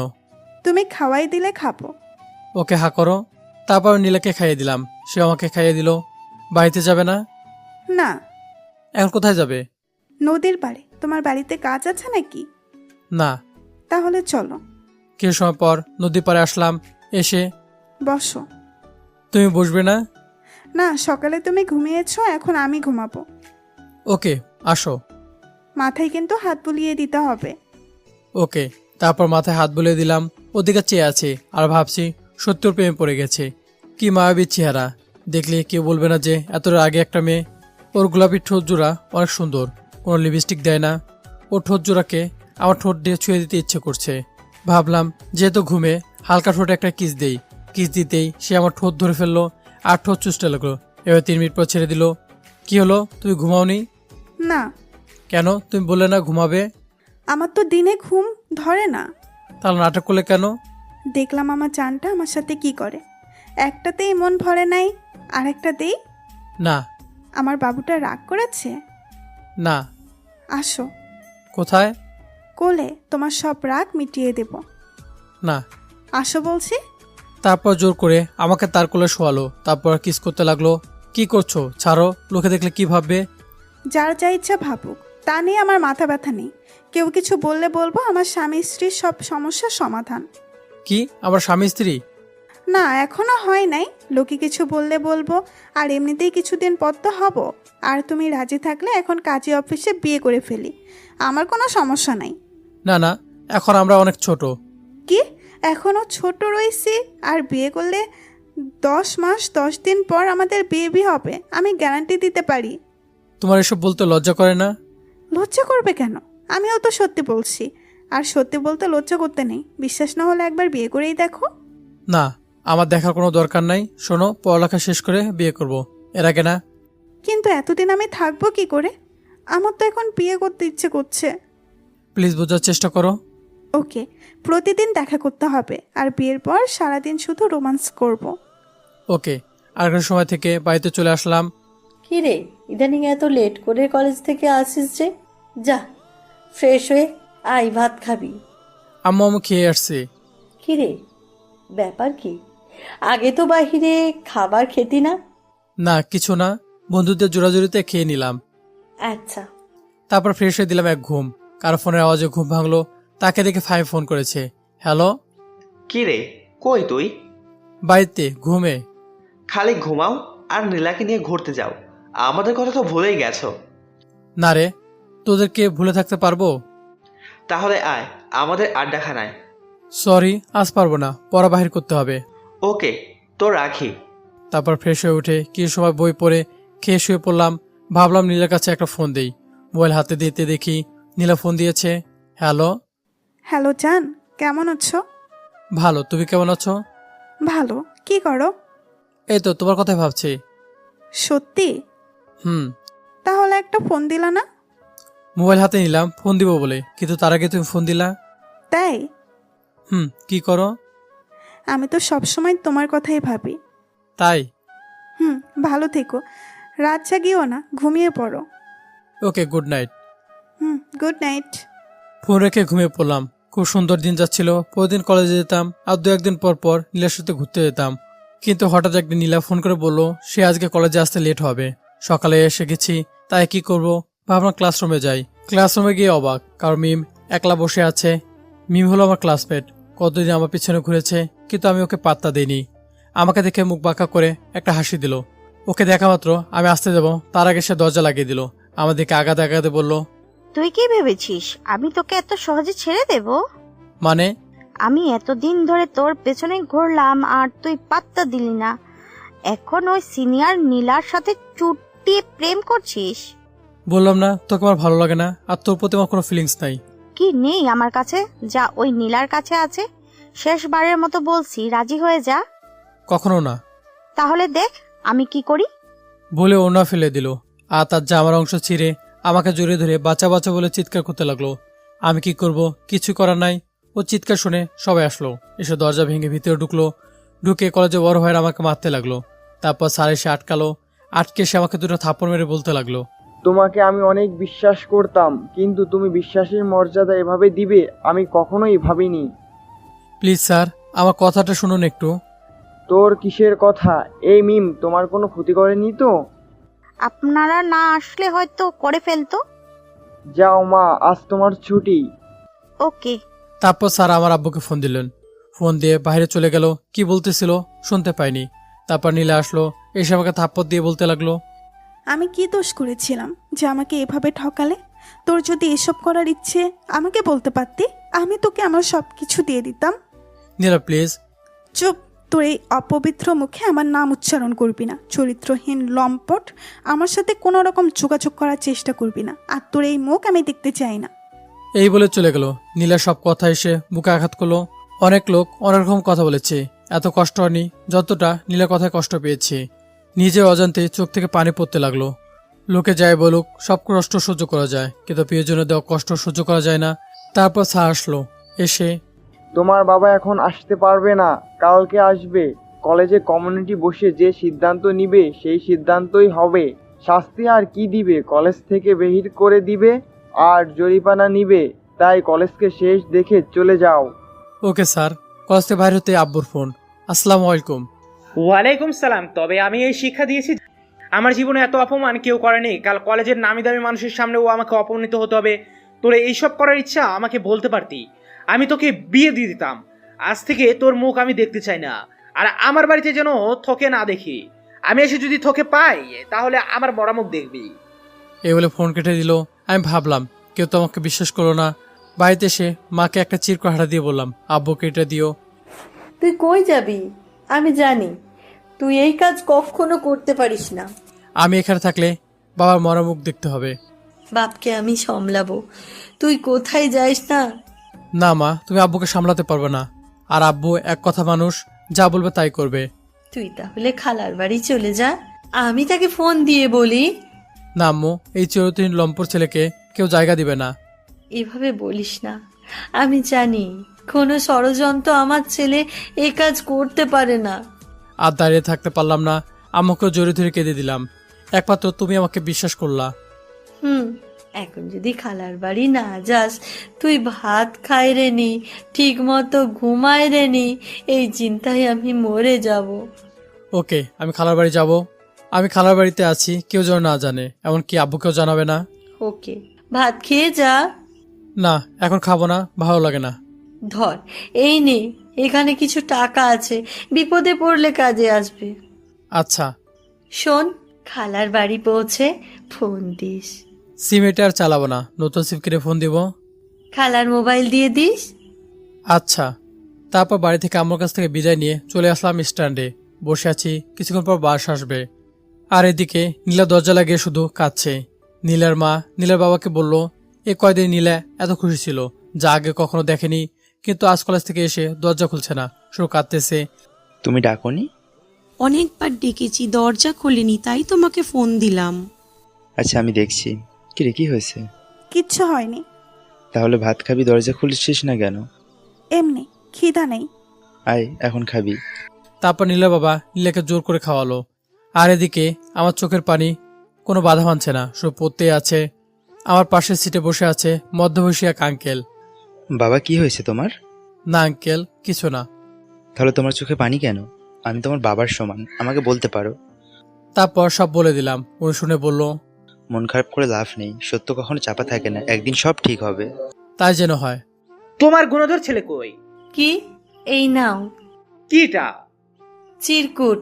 তুমি খাওয়াই দিলে খাবো। ওকে, হা করো। তারপর নীলাকে খাইয়ে দিলাম, সে আমাকে খাইয়ে দিল। বাড়িতে যাবে না? না। এখন কোথায় যাবে? নদীর পাড়ে। তোমার বাড়িতে কাজ আছে নাকি? না। তাহলে চলো। কিছু সময় পর নদীর পাড়ে আসলাম। এসে বসো। তুমি বসবে না? না, সকালে তুমি ঘুমিয়েছো, এখন আমি ঘুমাবো। ওকে, আসো। মাথায় কিন্তু হাত বুলিয়ে দিতে হবে। ওকে। তারপর মাথায় হাত বুলিয়ে দিলাম। ওদিকে চেয়ে আছে আর ভাবছি সত্যি ওর প্রেমে পড়ে গেছে। কি মায়াবী চেহারা! দেখলে কেউ বলবে না যে এতটা আগে একটা মেয়ে। ওর গোলাপি ঠোঁট জোড়া অনেক সুন্দর, কোনো লিপস্টিক দেয় না। ওর ঠোঁট জোড়াকে আমার ঠোঁট দিয়ে ছুঁয়ে দিতে ইচ্ছে করছে। ভাবলাম যেহেতু ঘুমে, হালকা ঠোঁটে একটা কিস দেই। কিস দিতেই সে আমার ঠোঁট ধরে ফেললো আর ঠোঁট চুষতে লাগলো। এবার 3 মিনিট পর ছেড়ে দিল। কি হলো, তুমি ঘুমাওনি? না। কেন? তুমি বললে না ঘুমাবে। আমার তো দিনে ঘুম ধরে না। তাহলে নাটক করলে কেন? দেখলাম আমার জানটা আমার সাথে কি করে। একটাতেই মন ভরে নাই, আরেকটা দেই। না। আমার বাবুটা রাগ করেছে? না। আসো। কোথায়? কোলে, তোমার সব রাগ মিটিয়ে দেব। না। আসো বলছি। তারপর জোর করে আমাকে তার কোলে শোয়ালো। তারপর কিস করতে লাগলো। কি করছো? ছাড়ো, লোকে দেখলে কি ভাববে? যার যা ইচ্ছা ভাবুক, তা নিয়ে আমার মাথা ব্যথা নেই। কেউ কিছু বললে বলবো আমার স্বামী স্ত্রীর সব সমস্যার সমাধান। কি, আমার স্বামী স্ত্রী? না, এখনো হয় নাই। লোকে কিছু বললে বলবো, আর এমনিতেই কিছুদিন পর তো হব। আর তুমি রাজি থাকলে এখন কাজী অফিসে বিয়ে করে ফেলি, আমার কোনো সমস্যা নাই। না না, এখন আমরা অনেক ছোট। কি, এখনো ছোট রয়েছি? আর বিয়ে করলে 10 মাস 10 দিন পর আমাদের বেবি হবে, আমি গ্যারান্টি দিতে পারি। তোমার এসব বলতে লজ্জা করে না? লজ্জা করবে কেন? আমিও তো সত্যি বলছি, আর সত্যি বলতে লজ্জা করতে নেই। বিশ্বাস না হলে একবার বিয়ে করেই দেখো। না, আমার দেখার কোনো দরকার নাই। শোনো, পড়ালেখা শেষ করে বিয়ে করব, এর আগে না। কিন্তু এতদিন আমি থাকবো কি করে? আমার তো এখন বিয়ে করতে ইচ্ছে করছে। প্লিজ বোঝার চেষ্টা করো। ওকে, প্রতিদিন দেখা করতে হবে, আর বিয়ের পর সারাদিন শুধু রোমান্স করব। ওকে। আরেকটা সময় থেকে বাড়িতে চলে আসলাম। কি রে, ইদানিং এত লেট করে কলেজ থেকে আসিস যে? যা, ফ্রেশ হয়ে আয়, ভাত খাবি। আম্মু আমি খেয়ে আসছি। কি রে, ব্যাপার কি? আগে তো বাহিরে খাবার খেতি না? না কিছু না, বন্ধুদের জোড়াজুড়িতে খেয়ে নিলাম। আচ্ছা। তারপর ফ্রেশ হয়ে দিলাম এক ঘুম। কারো ফোনের আওয়াজে ঘুম ভাঙলো, তাকে দেখে ফাইভ ফোন করেছে। হ্যালো। কি রে, কই তুই? বাড়িতে ঘুমে। খালি ঘুমাও আর নীলাকে নিয়ে ঘুরতে যাও, আমাদের কথা তো ভুলেই গেছো। না রে, তোদেরকে ভুলে থাকতে পারবো? তাহলে আয় আমাদের আড্ডাখানায়। সরি, আজ পারবো না, পড়া বাহির করতে হবে। ওকে, তো রাখি। তারপর ফ্রেশ হয়ে উঠে কিছু সময় বই পড়ে খেয়ে শুয়ে পড়লাম। ভাবলাম নীলার কাছে একটা ফোন দেই। মোবাইল হাতে দিতে দেখি নীলা ফোন দিয়েছে। হ্যালো। হ্যালো জান, কেমন আছো? ভালো, তুমি কেমন আছো? ভালো। কি করো? এই তো তোমার কথাই ভাবছি। সত্যি? হুম। তাহলে একটা ফোন দিলা না? মোবাইল হাতে নিলাম ফোন দিব বলে, কিন্তু তার আগে তুমি ফোন দিলা। তাই? কি করো? আমি তো সবসময় তোমার কথাই ভাবি। তাই? ভালো থেকো, রাত জাগিও না, ঘুমিয়ে পড়ো। Okay, good night. Good night. Phone রেখে ঘুমিয়ে পড়লাম। খুব সুন্দর দিন যাচ্ছিল। প্রতিদিন কলেজে যেতাম, আর দু একদিন পর পর নীলার সাথে ঘুরতে যেতাম। কিন্তু হঠাৎ একদিন নীলা ফোন করে বলল সে আজকে কলেজে আসতে লেট হবে। সকালে এসে গেছি, তাই কি করব, ভাবলাম ক্লাসরুমে যাই। ক্লাসরুমে গিয়ে অবাক, কারণ মিম একলা বসে আছে। মিম হলো আমার ক্লাসমেট, কতদিন আমার পিছনে ঘুরেছে, কিন্তু আমি ওকে পাত্তা দিইনি। আমাকে দেখে মুখ বাঁকা করে একটা হাসি দিল। ওকে দেখা মাত্র আমি আসতে যাব, তার আগে সে দরজা লাগিয়ে দিল। আমাদেরকে আগাতে আগাতে বলল, তুই কি ভেবেছিস আমি তোকে এত সহজে ছেড়ে দেব? মানে? আমি এতদিন ধরে তোর পেছনে ঘুরলাম আর তুই পাত্তা দিলি না, এখন ওই সিনিয়র নীলার সাথে চুটিয়ে প্রেম করছিস? বললাম না তোকে আমার ভালো লাগে না, আর তোর প্রতি আমার কোনো ফিলিংস নাই। কি নেই আমার কাছে, যা ওই নীলার কাছে আছে। শেষবারের মতো বলছি, রাজি হয়ে যা। কখনো না। তাহলে দেখ আমি কি করি। বলে ওনা ফেলে দিল, আর তার জামার অংশ ছিঁড়ে আমাকে জড়িয়ে ধরে বাচ্চা বাচ্চা বলে চিৎকার করতে লাগলো। আমি কি করব, কিছু করার নাই। ও চিৎকার শুনে সবাই আসলো, এসে দরজা ভেঙে ভিতরে ঢুকলো। ঢুকে কলেজে বড় ভাইয়ের আমাকে মারতে লাগলো। তারপর স্যার এসে আটকালো। আটকে সে আমাকে দুটো থাপ্পড় মেরে বলতে লাগলো, তোমাকে আমি অনেক বিশ্বাস করতাম, কিন্তু তুমি বিশ্বাসের মর্যাদা এভাবে দিবে আমি কখনোই ভাবিনি। প্লিজ স্যার, আমার কথাটা শুনুন একটু। তোর কিসের কথা? এই মিম তোমার কোনো ক্ষতি করেনি তো? আপনারা না আসলে হয়তো করে ফেলতো। যাও মা, আজ তোমার ছুটি। ওকে। তারপর স্যার আমার আব্বুকে ফোন দিলেন। ফোন দিয়ে বাইরে চলে গেল, কি বলতেছিল শুনতে পাইনি। তারপর নীলা আসলো, এসে আমাকে থাপ্পড় দিয়ে বলতে লাগলো, আমি কি দোষ করেছিলাম যে আমাকে এভাবে ঠকালে? তোর যদি এসব করার ইচ্ছে আমাকে বলতে পারতি, আমি তোকে আমার সব কিছু দিয়ে দিতাম। নীলা প্লিজ। চুপ, তোর এই অপবিত্র মুখে আমার নাম উচ্চারণ করবি না। চরিত্রহীন লম্পট, আমার সাথে কোনো রকম যোগাযোগ করার চেষ্টা করবি না, আর তোর এই মুখ আমি দেখতে চাই না। এই বলে চলে গেল। নীলা সব কথা এসে বুকে আঘাত করলো। অনেক লোক অনেক রকম কথা বলেছে, এত কষ্ট হয়নি যতটা নীলার কথায় কষ্ট পেয়েছে। নিজে অজান্তে চোখ থেকে পানি পড়তে লাগলো। লোকে যায় বলুক, সব কষ্ট সহ্য করা যায়, কিন্তু প্রিয়জনের দেওয়া কষ্ট সহ্য করা যায় না। তারপর স্যার আসলো, এসে, তোমার বাবা এখন আসতে পারবে না, কালকে আসবে। কলেজে কমিউনিটি বসে যে সিদ্ধান্ত নিবে সেই সিদ্ধান্তই হবে। শাস্তি আর কি দিবে, কলেজ থেকে বের করে দিবে আর জরিমানা নিবে। তাই কলেজকে শেষ দেখে চলে যাও। Okay sir. কলেজ থেকে বাইরে হতে আব্বুর ফোন। আসসালামু আলাইকুম। ওয়ালাইকুম সালাম। তবে আমি এই শিক্ষা দিয়েছি, আমার জীবনে এত অপমান কেউ করেনি। কাল কলেজের নামি দামি মানুষের সামনে ও আমাকে অপমানিত হতে হবে? তোর এইসব করার ইচ্ছা আমাকে বলতে পারতি, আমি তোকে বিয়ে দিয়ে দিতাম। আজ থেকে তোর মুখ আমি দেখতে চাই না। আর আমার বাড়িতে যেন থকে না দেখি। আমি এসে যদি থকে পাই তাহলে আমার মরামুখ দেখবি। এই বলে ফোন কেটে দিল। আমি ভাবলাম কেউ তো আমাকে বিশ্বাস করলো না। বাড়িতে এসে মাকে একটা চিরকুট দিয়ে বললাম, আব্বুকে এটা দিও। তুই কই যাবি? আমি জানি তুই এই কাজ কখনো করতে পারিস না। আমি এখানে থাকলে বাবার মরামুখ দেখতে হবে। বাপকে আমি সামলাবো, তুই কোথায় যাইস না। না মা, তুমি আব্বুকে সামলাতে পারবে না। আর আব্বু এক কথা মানুষ, যা বলবে তাই করবে। তুই তাহলে খালার বাড়ি চলে যা, আমি তাকে ফোন দিয়ে বলি। না আম্মু, এই চিরদিন লম্পর ছেলেকে কেউ জায়গা দিবে না। এভাবে বলিস না, আমি জানি কোনো ষড়যন্ত্র আমার ছেলে এ কাজ করতে পারে না। আর দাঁড়িয়ে থাকতে পারলাম না, আম্মুকেও জড়িয়ে ধরে কেঁদে দিলাম। একমাত্র তুমি আমাকে বিশ্বাস করলা। এখন যদি খালার বাড়ি না যাস, তুই ভাত খাই রে নি, ঠিক মতো ঘুমায় রে নি, এই চিন্তায় আমি মরে যাব। ওকে, আমি খালার বাড়ি যাব। আমি খালার বাড়িতে আছি, কেউ যেন না জানে, এমনকি আব্বুকেও জানাবে না। ওকে, ভাত খেয়ে যা। না, এখন খাবো না, ভালো লাগে না। ধর, এই নে, এখানে কিছু টাকা আছে, বিপদে পড়লে কাজে আসবে। আচ্ছা। শোন, খালার বাড়ি পৌঁছে ফোন দিস। সিম এটা আর চালাবো না, নতুন সিম কিনে ফোন দিব। খালার মোবাইল দিয়ে দিস। আচ্ছা। তারপর বাড়ি থেকে আম্মুর কাছ থেকে বিদায় নিয়ে চলে আসলাম স্ট্যান্ডে। বসে আছি, কিছুক্ষণ পর বাস আসবে। আর এদিকে নীলা দরজা লাগিয়ে শুধু কাঁদছে। নীলার মা নীলার বাবাকে বলল, এ কয়দিন নীলা এত খুশি ছিল, যা আগে কখনো দেখেনি, কিন্তু আজ কলেজ থেকে এসে দরজা খুলছে না, শুধু কাঁদতেছে। তুমি ডাকোনি? অনেকবার ডেকেছি, দরজা খোলেনি, তাই তোমাকে ফোন দিলাম। আচ্ছা, আমি দেখছি। কিরে, কি হয়েছে? কিচ্ছু হয়নি। তাহলে ভাত খাবি, দরজা খুলছিস না কেন? এমনি, খিদা নেই। আয়, এখন খাবি। তারপর নীলার বাবা নীলাকে জোর করে খাওয়ালো। আর এদিকে আমার চোখের পানি কোনো বাধা মানছে না, শুধু পড়তেই আছে। আমার পাশের সিটে বসে আছে মধ্যবয়সী এক আঙ্কেল। বাবা, কি হয়েছে তোমার? না আঙ্কেল, কিছু না। তাহলে তোমার চোখে পানি কেন? আমি তোমার বাবার সমান, আমাকে বলতে পারো। তারপর সব বলে দিলাম। উনি শুনে বলল, মন খারাপ করে লাভ নেই, সত্য কখনো চাপা থাকে না, একদিন সব ঠিক হবে। তাই যেন হয়। তোমার গুণধর ছেলে কই? কি? এই নাও। কিটা? চিরকুট,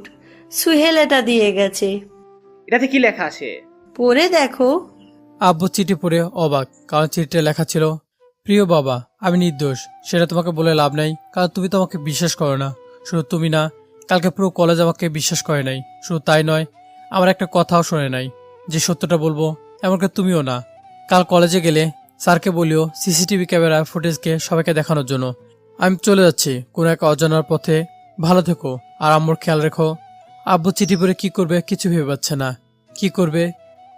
সুহেল এটা দিয়ে গেছে। এটাতে কি লেখা আছে? পড়ে দেখো। আব্বু চিঠি পড়ে অবাক, কারণ চিঠিতে লেখা ছিল, প্রিয় বাবা, আমি নির্দোষ, সেটা তোমাকে বলে লাভ নাই, কারণ তুমি তো আমাকে বিশ্বাস করো না। শুধু তুমি না, কালকে পুরো কলেজ আমাকে বিশ্বাস করে নাই। শুধু তাই নয়, আমার একটা কথাও শোনে নাই যে সত্যটা বলবো, এমনকি তুমিও না। কাল কলেজে গেলে স্যারকে বলিও সিসিটিভি ক্যামেরা ফুটেজকে সবাইকে দেখানোর জন্য। আমি চলে যাচ্ছি কোনো এক অজানার পথে, ভালো থেকো আর আম্মুর খেয়াল রেখো। আব্বু চিঠি পড়ে কি করবে কিছু ভেবে পাচ্ছে না। কি করবে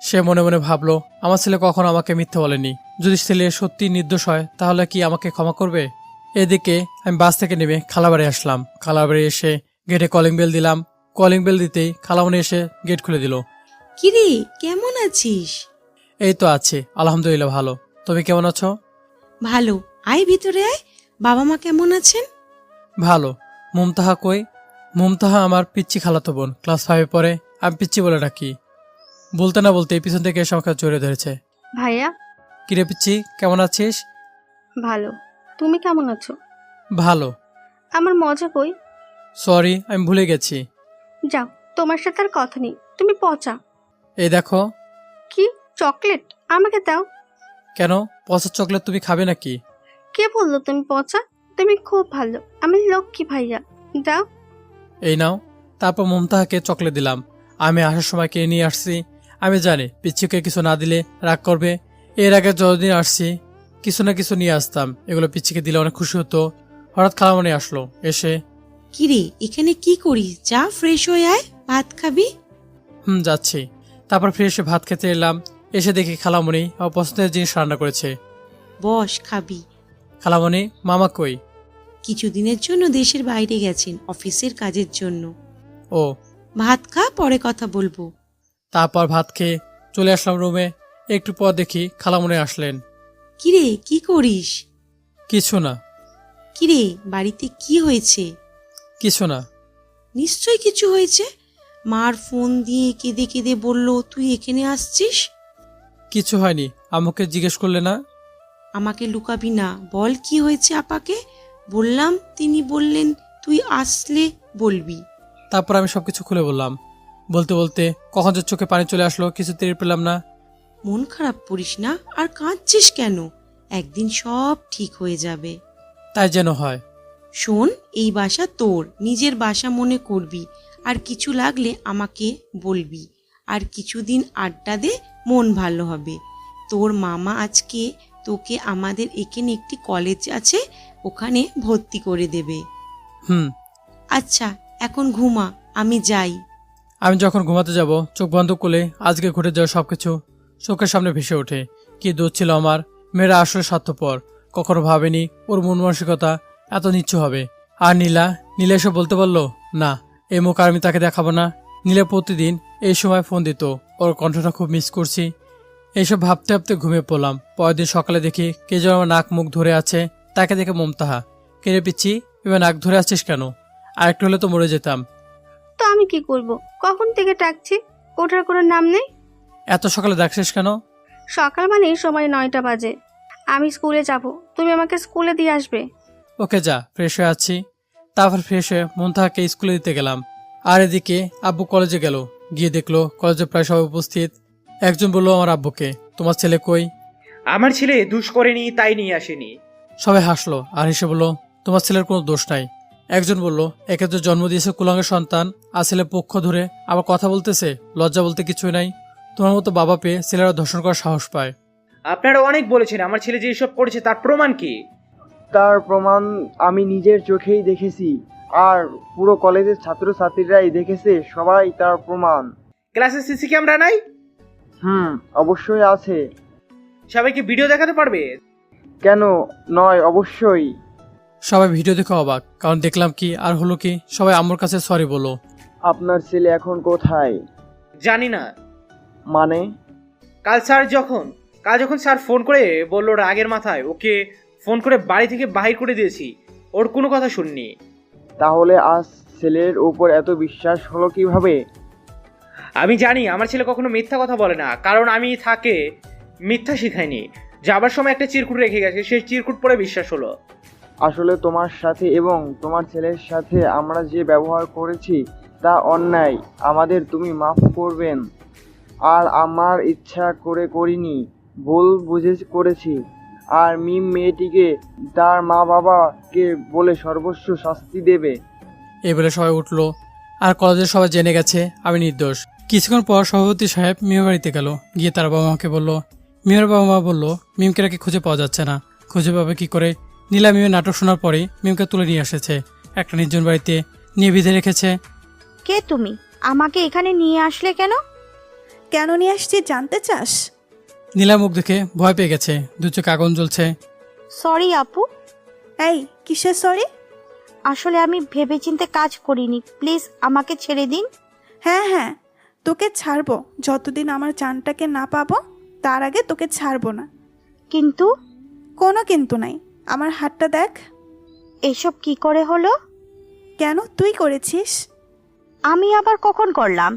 সে মনে মনে ভাবলো, আমার ছেলে কখনো আমাকে মিথ্যা বলেনি। যদি ছেলে সত্যি নির্দোষ হয় তাহলে কি আমাকে ক্ষমা করবে? এদিকে আমি বাস থেকে নেমে খালাবাড়ি আসলাম। খালাবাড়ি এসে গেটে কলিং বেল দিলাম। কলিং বেল দিতেই খালামণি এসে গেট খুলে দিল। কিরে, কেমন আছিস? এই তো আছে, আলহামদুলিল্লাহ ভালো। তুমি কেমন আছো? ভালো, আয় ভিতরে আয়। বাবা মা কেমন আছেন? ভালো। মুমতাহা কই? মুমতাহা আমার পিচ্চি খালাতো বোন, ক্লাস 5-এ পড়ে। আমি পিচ্চি বলে ডাকি। বলতে না বলতে পিছন থেকে এসে আমাকে জড়িয়ে ধরেছে। ভাইয়া, কিরে পিচ্চি, কেমন আছিস? ভালো। তুমি কেমন আছো? ভালো। আমার মজা কই? সরি, আমি ভুলে গেছি। যাও, তোমার সাথে আর কথা নেই, তুমি পচা। এই দেখো। কি চকলেট? আমাকে দাও। কেন, পচা চকলেট তুমি খাবে নাকি? কে বললো তুমি পচা? তুমি খুব ভালো, আমি লক্ষ্মী ভাইয়া, দাও। এই নাও। তারপর মুমতাহাকে চকলেট দিলাম। আমি আসার সময় কিনে নিয়ে আসছি। আমি জানি পিচ্ছিকে কিছু না দিলে রাগ করবে। এর আগে যতদিন আসছি কিছু না কিছু নিয়ে আসতাম, এগুলো পিচ্ছিকে দিলে অনেক খুশি হতো। হঠাৎ খালামণি আসলো, এসে, কিরে এখানে কি করিস? যা ফ্রেশ হয়ে আয়, ভাত খাবি। যাচ্ছি। তারপর ফিরে এসে ভাত খেতে এলাম। এসে দেখি খালামণি আমার পছন্দের জিনিস রান্না করেছে। বস, খাবি। খালামণি, মামা কই? কিছুদিনের জন্য দেশের বাইরে গেছেন অফিসের কাজের জন্য। ও, ভাত খা, পরে কথা বলবো। তারপর ভাত খেয়ে চলে আসলাম রুমে। একটু পর দেখি খালামণি আসলেন। কিরে, কি করিস? কিছু না। কিরে, বাড়িতে কি হয়েছে? কিছু না। নিশ্চয় কিছু হয়েছে। মার ফোন দিয়ে কেঁদে কেঁদে বলল তুই এখানে আসছিস। কিছু হয়নি, আমাকে জিজ্ঞেস করলে না? আমাকে লুকাবি না, বল কি হয়েছে আপাকে। বললাম, তিনি বললেন তুই আসলে বলবি। তারপর আমি সবকিছু খুলে বললাম। বলতে বলতে কখন যে চোখে পানি চলে আসলো কিছু টের পেলাম না। মন খারাপ করিস না, আর কাঁদছিস কেন? একদিন সব ঠিক হয়ে যাবে। তাই যেন হয়। শোন, এই বাসা তোর নিজের বাসা মনে করবি, আর কিছু লাগলে আমাকে বলবি। আর কিছুদিন আড্ডা দে, মন ভালো হবে। তোর মামা আজকে তোকে আমাদের এখানে একটি কলেজ আছে, ওখানে ভর্তি করে দেবে। হুম। আচ্ছা, এখন ঘুমা, আমি যাই। আমি যখন ঘুমাতে যাব চোখ বন্ধ করলে আজকে ঘটে যাওয়া সবকিছু চোখের সামনে ভেসে ওঠে। কি দোষ ছিল আমার। মেয়েরা আসলে স্বার্থপর। কখনো ভাবেনি ওর মন মানসিকতা এত নিচ্ছ হবে। আর নীলা এসে বলতে পারলো না, এই মুখ আর আমি তাকে দেখাবো না। নীলা প্রতিদিন এই সময় ফোন দিত। ওর কণ্ঠটা খুব মিস করছি। এইসব ভাবতে ভাবতে ঘুমিয়ে পড়লাম। পরের দিন সকালে দেখি কে যেন আমার নাক মুখ ধরে আছে। তাকে দেখে মমতাহা। কেড়ে পিচ্ছি, এবার নাক ধরে আছিস কেন? আরেকটু হলে তো মরে যেতাম। তো আমি কি করব? কখন থেকে ডাকছি, ওঠার কোনো নাম নেই। এত সকালে ডাকছিস কেন? সকাল মানে সময় 9টা বাজে। আমি স্কুলে যাব, তুমি আমাকে স্কুলে দিয়ে আসবে। ওকে যা, ফ্রেশ হয়ে আছি। তারপর ফ্রেশ হয়ে মমতাহাকে স্কুলে দিতে গেলাম। আর এদিকে আব্বু কলেজে গেল। গিয়ে দেখলো কলেজে প্রায় সবাই উপস্থিত। একজন বললো আমার আব্বুকে, তোমার ছেলে কই? আমার ছেলে দুষ করেনি, তাই নিয়ে আসেনি। সবাই হাসলো আর হেসে বলল, তোমার ছেলের কোনো দোষ নাই। একজন বলল, একে তো জন্ম দিয়েছে কুলাঙ্গের সন্তান, আর ছেলে পক্ষ ধরে আবার কথা বলতেছে, লজ্জা বলতে কিছুই নাই। তোমার মতো বাবা পেয়ে ছেলেরা ধর্ষণ করার সাহস পায়। আপনারা অনেক বলেছেন আমার ছেলে যে সব করেছে, তার প্রমাণ কি? তার প্রমাণ আমি নিজের চোখেই দেখেছি, আর পুরো কলেজের ছাত্রছাত্রীরাই দেখেছে, সবাই তার প্রমাণ। ক্লাসে সিসি ক্যামেরা নাই? অবশ্যই আছে। সবাইকে ভিডিও দেখাতে পারবে? কেন নয়, অবশ্যই। সবাই ভিডিও দেখে অবাক, কারণ দেখলাম কি আর হলো কি, সবাই আম্মুর কাছে সরি বলো। আপনার ছেলে এখন কোথায়? জানি না। মানে? কাল যখন স্যার ফোন করে বললো রাগের মাথায় ওকে ফোন করে বাড়ি থেকে বাহির করে দিয়েছি, ওর কোনো কথা শুননি। তাহলে আজ ছেলের উপর এত বিশ্বাস হলো কিভাবে? আমি জানি আমার ছেলে কখনো মিথ্যা কথা বলে না, কারণ আমি তাকে মিথ্যা শিখাইনি। যাবার সময় একটা চিরকুট রেখে গেছে, সেই চিরকুট পরে বিশ্বাস হলো। আসলে তোমার সাথে এবং তোমার ছেলের সাথে আমরা যে ব্যবহার করেছি তা অন্যায়, আমাদের তুমি মাফ করবেন। আর আমার ইচ্ছা করে করিনি, ভুল বুঝে করেছি। আর মিম মেয়েটিকে তার মা বাবাকে বলে সর্বস্ব শাস্তি দেবে। এই বলে সবাই উঠলো। আর কলেজের সবাই জেনে গেছে আমি নির্দোষ। কিছুক্ষণ পর সভাপতি সাহেব মিমের বাড়িতে গেল। গিয়ে তার বাবা মাকে বলল। মিমের বাবা মা বলল, মিমকে নাকি খুঁজে পাওয়া যাচ্ছে না। খুঁজে পাবে কি করে? নীলা মিমের নাটক শোনার পরেই মিমকে তুলে নিয়ে এসেছে, একটা নির্জন বাড়িতে নিয়ে বিধে রেখেছে। কে তুমি? আমাকে এখানে নিয়ে আসলে কেন? কেন নিয়ে আসছি জানতে চাস? নীলা মুখ দেখে ভয় পেয়ে গেছে, দু চোখে আগুন জ্বলছে। সরি আপু। এই কিসের সরি? আসলে আমি ভেবেচিন্তে কাজ করিনি, প্লিজ আমাকে ছেড়ে দিন। হ্যাঁ, তোকে ছাড়বো যতদিন আমার জানটাকে না পাবো, তার আগে তোকে ছাড়বো না। কিন্তু? কোনো কিন্তু নাই, আমার হাতটা দেখ। এসব কি করে হলো? কেন, তুই করেছিস? আমি আবার কখন করলাম?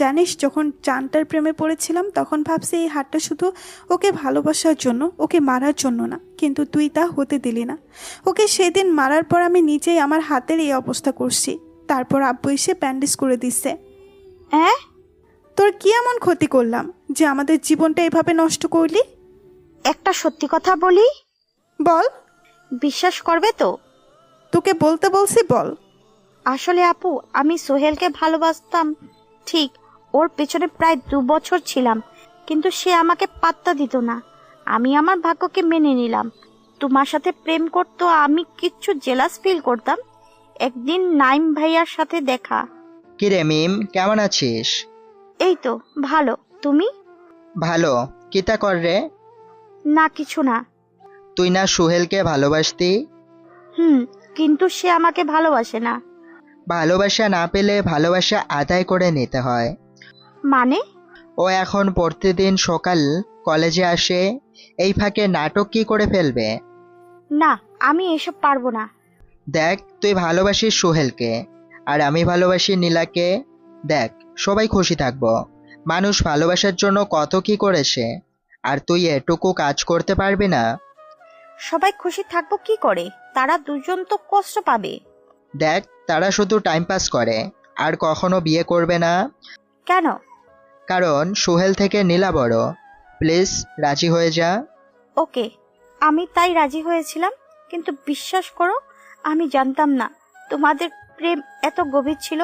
জানিস, যখন চানটার প্রেমে পড়েছিলাম তখন ভাবছি এই হাতটা শুধু ওকে ভালোবাসার জন্য, ওকে মারার জন্য না, কিন্তু তুই তা হতে দিলি না। ওকে সেদিন মারার পর আমি নিজেই আমার হাতের এই অবস্থা করছি। তারপর আব্বু এসে ব্যান্ডেজ করে দিচ্ছে। হ্যাঁ? তোর কি এমন ক্ষতি করলাম যে আমাদের জীবনটা এভাবে নষ্ট করলি? একটা সত্যি কথা বলি? বল। বিশ্বাস করবে তো? তোকে বলতে বলছি, বল। আসলে আপু, আমি সোহেলকে ভালোবাসতাম ঠিক, ওর পেছনে প্রায় 2 বছর ছিলাম, কিন্তু সে আমাকে পাত্তা দিত না। আমি আমার ভাগ্যকে মেনে নিলাম। তোমার সাথে প্রেম করতো, আমি কিচ্ছু জেলাস ফিল করতাম। একদিন নাইম ভাইয়ার সাথে দেখা। কিরে মিম, কেমন আছিস? এই তো ভালো, তুমি? ভালো। কিতা কর রে? না কিছু না। তুই না সোহেলকে ভালোবাসতি? কিন্তু সে আমাকে ভালোবাসে না। ভালোবাসা না পেলে ভালোবাসা আদায় করে নিতে হয়। মানে? ও এখন প্রতিদিন সকাল কলেজে আসে, এই ফাঁকে নাটক কি করে ফেলবে? না, আমি এসব পারবো না। দেখ, তুই ভালোবাসিস সোহেলকে, আর আমি ভালোবাসি নীলাকে। দেখ, সবাই খুশি থাকবো। মানুষ ভালোবাসার জন্য কত কি করেছে, আর তুই এটুকু কাজ করতে পারবি না? সবাই খুশি থাকবো কি করে? তারা দুজন তো কষ্ট পাবে। দেখ, তারা শুধু টাইম পাস করে আর কখনো বিয়ে করবে না। কেন? কারণ সোহেল থেকে নীলা বড়। প্লিজ রাজি হয়ে যা। ওকে, আমি তাই রাজি হয়েছিলাম, কিন্তু বিশ্বাস করো আমি জানতাম না তোমাদের প্রেম এত গভীর ছিল।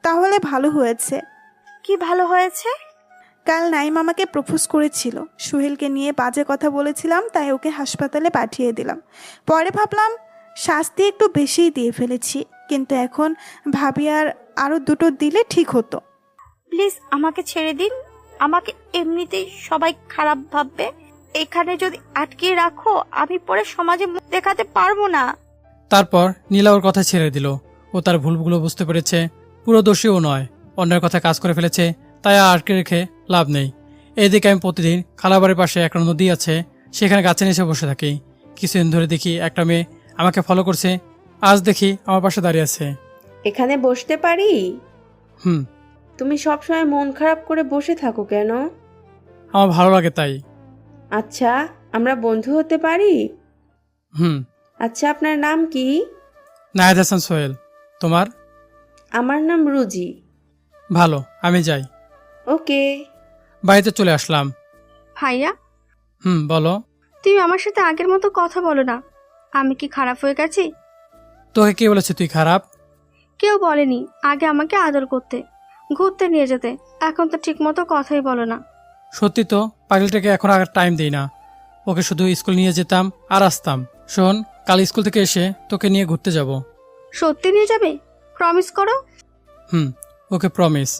তাহলে ভালো হয়েছে। কি ভালো হয়েছে? কাল নাইম আমাকে প্রপোজ করেছিল। সোহেলকে নিয়ে বাজে কথা বলেছিলাম, তাই ওকে হাসপাতালে পাঠিয়ে দিলাম। পরে ভাবলাম শাস্তি একটু বেশিই দিয়ে ফেলেছি, কিন্তু এখন ভাবি আরও দুটো দিলে ঠিক হতো। প্লিজ আমাকে ছেড়ে দিন। আমাকে এমনিতেই সবাই খারাপ ভাববে। এখানে যদি আটকে রাখো আমি পরে সমাজে মুখ দেখাতে পারবো না। তারপর নীলা ওর কথা ছেড়ে দিল। ও তার ভুলগুলো বুঝতে পেরেছে, পুরো দোষীও নয়, অন্যের কথা কাজ করে ফেলেছে, তাই আর আটকে রেখে লাভ নেই। এইদিকে আমি প্রতিদিন খালাবাড়ির পাশে একটা নদী আছে, সেখানে গাছে নিচে বসে থাকি। কিছুদিন ধরে দেখি একটা মেয়ে আমাকে ফলো করছে। আজ দেখি আমার পাশে দাঁড়িয়ে আছে। এখানে বসতে পারি? হুম। তুমি সবসময় মন খারাপ করে বসে থাকো কেন? আমার ভালো লাগে তাই। আচ্ছা, আমরা বন্ধু হতে পারি? হুম। আচ্ছা, আপনার নাম কি? নাহিদ হাসান সোহেল। তোমার? আমার নাম রুজি। ভালো, আমি যাই। ওকে। বাড়িতে চলে আসলাম। ভাইয়া, বলো। তুমি আমার সাথে আগের মতো কথা বলো না। আমি কি খারাপ হয়ে গেছি? তোকে কে বলেছে তুই খারাপ? কেউ বলেনি। আগে আমাকে আদর করতে, ঘুরতে নিয়ে যেতে, এখন তো ঠিক মতো কথাই বলো না। সত্যি তো, পাগলটাকে এখন আর টাইম দিই না। ওকে শুধু স্কুল নিয়ে যেতাম আর আসতাম। শোন, কাল স্কুল থেকে এসে তোকে নিয়ে ঘুরতে যাব। সত্যি নিয়ে যাবে? প্রমিস করো। ওকে প্রমিস।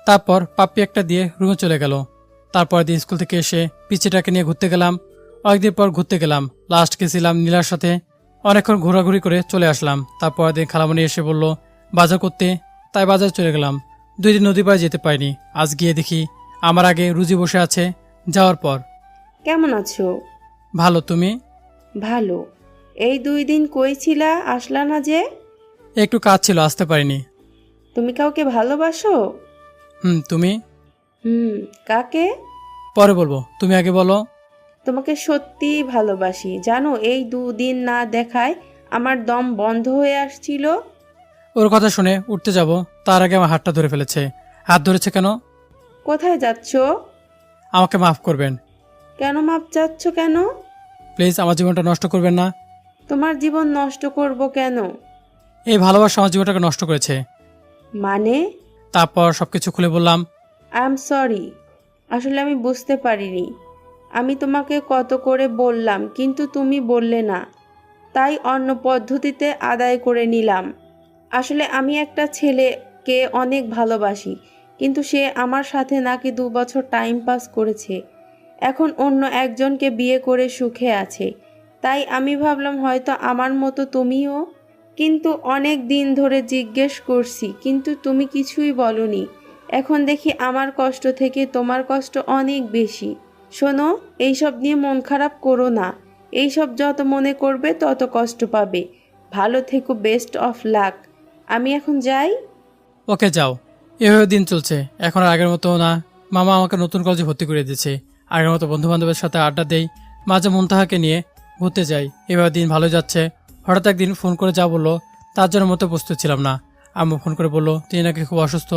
তারপর পাপ্পি একটা দিয়ে রুমে চলে গেল। তারপর দিন স্কুল থেকে এসে পিচিটাকে নিয়ে ঘুরতে গেলাম। অনেকদিন পর ঘুরতে গেলাম। লাস্ট গেছিলাম নীলার সাথে। অনেকক্ষণ ঘোরাঘুরি করে চলে আসলাম। তারপর দিন খালামণি এসে বলল বাজার করতে, তাই বাজার চলে গেলাম। 2 দিন নদী পাড়ে যেতে পারিনি। আজ গিয়ে দেখি আমার আগে রুজি বসে আছে। যাওয়ার পর, কেমন আছো? ভালো, তুমি? ভালো। এই 2 দিন কই ছিলা, আসলা না যে? একটু কাজ ছিল, আসতে পারিনি। তুমি কাউকে ভালোবাসো? তুমি? কাকে? পরে বলবো, তুমি আগে বলো। তোমাকে সত্যিই ভালোবাসি জানো। এই 2 দিন না দেখায় আমার দম বন্ধ হয়ে আসছিল। ওর কথা শুনে উঠতে যাব, তার আগে আমার হাতটা ধরে ফেলেছে। হাত ধরেছে কেন? কোথায় যাচ্ছ? আমাকে মাফ করবেন। কেন মাপ চাচ্ছ কেন? প্লিজ, আমার জীবনটা নষ্ট করবেন না। তোমার জীবন নষ্ট করব কেন? এই ভালোবাসা আমার জীবনটাকে নষ্ট করেছে। মানে? তারপর সবকিছু খুলে বললাম। আই এম সরি, আসলে আমি বুঝতে পারিনি। আমি তোমাকে কত করে বললাম, কিন্তু তুমি বললে না, তাই অন্য পদ্ধতিতে আদায় করে নিলাম। আসলে আমি একটা ছেলেকে অনেক ভালোবাসি, কিন্তু সে আমার সাথে নাকি 2 বছর টাইম পাস করেছে, এখন অন্য একজনকে বিয়ে করে সুখে আছে। তাই আমি ভাবলাম হয়তো আমার মতো তুমিও। কিন্তু অনেক দিন ধরে জিজ্ঞেস করছি, কিন্তু তুমি কিছুই বলনি। এখন দেখি আমার কষ্ট থেকে তোমার কষ্ট অনেক বেশি। শোনো, এইসব নিয়ে মন খারাপ করো না। এইসব যত মনে করবে তত কষ্ট পাবে। ভালো থেকো, বেস্ট অফ লাক। আমি এখন যাই। ওকে, যাও। এভাবে দিন চলছে, এখন আর আগের মতো না। মামা আমাকে নতুন কলেজে ভর্তি করে দিয়েছে। আগের মতো বন্ধু বান্ধবের সাথে আড্ডা দেই, মাঝে মুনতাহাকে নিয়ে ঘুরতে যাই। এভাবে দিন ভালো যাচ্ছে। হঠাৎ একদিন ফোন করে যা বললো তার জন্য মতো প্রস্তুত ছিলাম না। আম্মু ফোন করে বললো তিনি নাকি খুব অসুস্থ,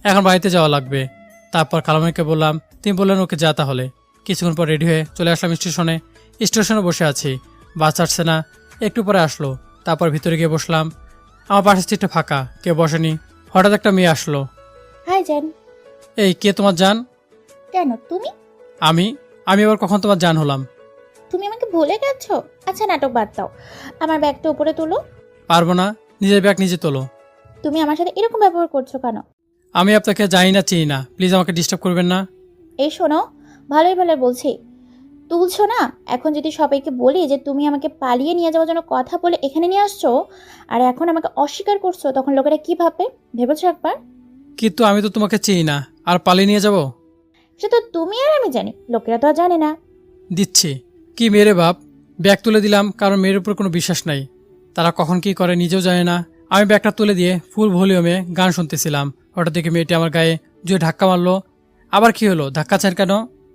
এখন বাড়িতে যাওয়া লাগবে। তারপর খালামাইকে বললাম, তিনি বললেন ওকে যা তাহলে। কিছুক্ষণ পর রেডি হয়ে চলে আসলাম স্টেশনে। স্টেশনে বসে আছি, বাস আসছে না। একটু পরে আসলো। তারপর ভিতরে গিয়ে বসলাম। আমার পাশের সিটটা ফাঁকা, কেউ বসেনি। হঠাৎ একটা মেয়ে আসলো। হাই জান। এই কে তোমার জান? কেন তুমি? আমি আবার কখন তোমার জান হলাম? তুমি আমাকে ভুলে গেছো? আচ্ছা নাটক বাদ দাও, আমার ব্যাগটা উপরে তোলো। পারবো না, নিজের ব্যাগ নিজে তোলো। তুমি আমার সাথে এরকম ব্যবহার করছো কেন? আমি আপনাকে জানি না, চিনি না, প্লিজ আমাকে ডিস্টার্ব করবেন না। এই শোনো, ভালোই ভালো বলছি, তুলছো না। এখন যদি সবাইকে বলি যে তুমি আমাকে পালিয়ে নিয়ে যাওয়ার জন্য কথা বলে এখানে নিয়ে আসছো, আর এখন আমাকে অস্বীকার করছো, তখন লোকেরা কি ভাববে ভেবেছো একবার? কিন্তু আমি তো তোমাকে চিনি না, আর পালিয়ে নিয়ে যাব? সে তো তুমি আর আমি জানি, লোকেরা তো আর জানে না। দিচ্ছি। কি মেরে বাপ, ব্যাগ তুলে দিলাম, কারণ মেয়ের উপর কোনো বিশ্বাস নাই। তারা কখন কি করে নিজেও জানে না। আমি ব্যাগটা তুলে দিয়ে ফুল ভলিউমে গান শুনতেছিলাম। হঠাৎ দেখে মেয়েটি আমার গায়ে জুয়ে ধাক্কা মারলো। আবার কি হলো, ধাক্কা চান কেন?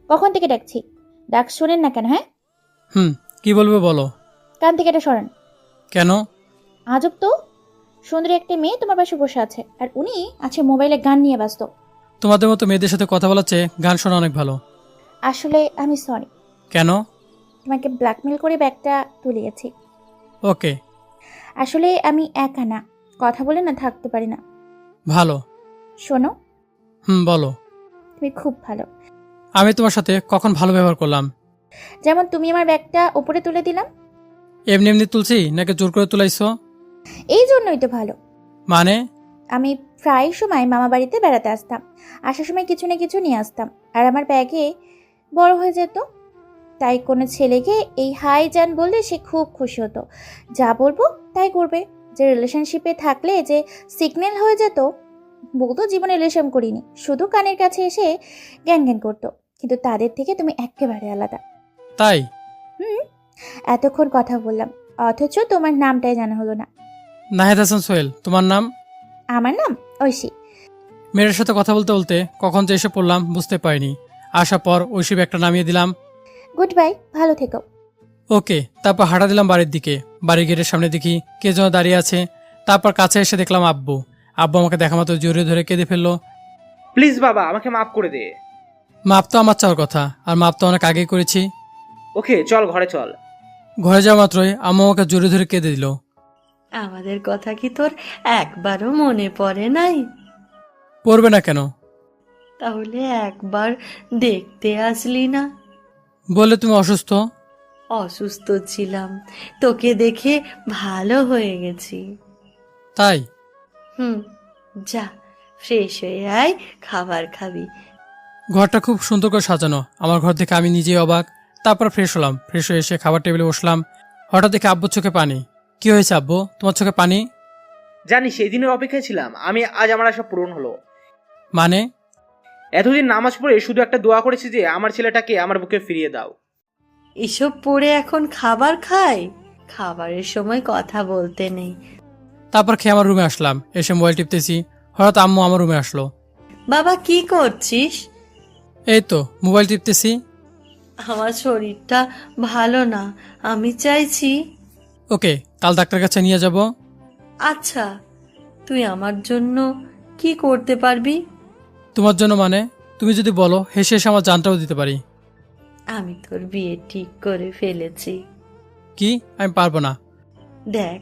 কখন থেকে ডাকছি, ডাক শোনেন না কেন? হ্যাঁ, কি বলবে বলো। কান থেকে এটা সরান। কেন? আজব তো, সুন্দরী একটা মেয়ে তোমার পাশে বসে আছে আর উনি আছে মোবাইলে গান নিয়ে ব্যস্ত। তোমাদের মতো মেয়েদের সাথে কথা বলার চেয়ে গান শোনা অনেক ভালো। আসলে আমি সরি, কেন? তোমাকে ব্ল্যাকমেল করে ব্যাগটা তুলে গেছি। ওকে। আসলে আমি একা না, কথা বলে না থাকতে পারি না। ভালো। শোনো, বলো। তুমি খুব ভালো। আমি তোমার সাথে কখন ভালো ব্যবহার করলাম? যেমন তুমি আমার ব্যাগটা উপরে তুলে দিলাম। এমনি এমনি তুলছি নাকি জোর করে তুলাইছো? এই জন্যই তো ভালো। মানে? আমি প্রায় সময় মামা বাড়িতে বেড়াতে আসতাম, আসার সময় কিছু না কিছু নিয়ে আসতাম, আর আমার ব্যাগে বড় হয়ে যেত। তাই কোনো ছেলেকে এই হাই জান বললে সে খুব খুশি হতো, যা বলবো তাই করবে। যে রিলেশনশিপে থাকলে যে সিগন্যাল হয়ে যেত, বলতো জীবনে রিলেশন করিনি, শুধু কানের কাছে এসে জ্ঞান জ্ঞান করতো। কিন্তু তাদের থেকে তুমি একেবারে আলাদা। তাই? এতক্ষণ কথা বললাম অথচ তোমার নামটাই জানা হলো না। নাহিদ হাসান সোহেল। তোমার নাম? আমার নাম ঐশী। মেয়ের সাথে কথা বলতে বলতে কখন যে এসে পড়লাম বুঝতে পারিনি। আসার পর ঐশী ব্যাগটা নামিয়ে দিলাম। গুড বাই, ভালো থেকো। ওকে। তারপর হাঁটা দিলাম বাড়ির দিকে। বাড়ি গেটের সামনে দেখি কে যেন দাঁড়িয়ে আছে। তারপর কাছে এসে দেখলাম আব্বু। আব্বু আমাকে দেখা মতো জড়িয়ে ধরে কেঁদে ফেললো। প্লিজ বাবা, আমাকে মাফ করে দে। মাপ তো আমার চাওয়ার কথা, আর মাপ তো অনেক আগেই করেছি। ওকে চল, ঘরে চল। ঘরে যাওয়া মাত্রই আম্মু আমাকে জড়িয়ে ধরে কেঁদে দিল। আমাদের কথা কি তোর একবারও মনে পড়ে নাই? পড়বে না কেন? তাহলে একবার দেখতে আসলি না? বললে তুমি অসুস্থ। অসুস্থ ছিলাম, তোকে দেখে ভালো হয়ে গেছি। তাই? যা ফ্রেশ হয়ে আয়, খাবার খাবি। ঘরটা খুব সুন্দর করে সাজানো। আমার ঘর দেখে আমি নিজেই অবাক। তারপর ফ্রেশ হলাম। ফ্রেশ হয়ে এসে খাবার টেবিলে বসলাম। হঠাৎ দেখে আব্বুর চোখে পানি। কি হয়েছে আব্বু, তোমার চোখে পানি? জানি সেই দিনের অপেক্ষায় ছিলাম আমি, আজ আমার আশা পূরণ হলো। মানে? এতদিন নামাজ পড়ে শুধু একটা দোয়া করেছি যে আমার ছেলেটাকে আমার বুকে ফিরিয়ে দাও। এসব পড়ে এখন খাবার খায়? খাবারের সময় কথা বলতে নেই। তারপর খেয়ে আমার রুমে আসলাম। এসে মোবাইল টিপতেছি, হঠাৎ আম্মু আমার রুমে আসলো। বাবা কি করছিস? এই তো মোবাইল টিপতেছি। আমার শরীরটা ভালো না, আমি চাইছি। ওকে, কাল ডাক্তার কাছে নিয়ে যাব। আচ্ছা, তুই আমার জন্য কি করতে পারবি? তোমার জন্য মানে? তুমি যদি বলো হেসে হেসে আমার জানটাও দিতে পারি। আমি তোর বিয়ে ঠিক করে ফেলেছি। কি? আমি পারবো না। দেখ,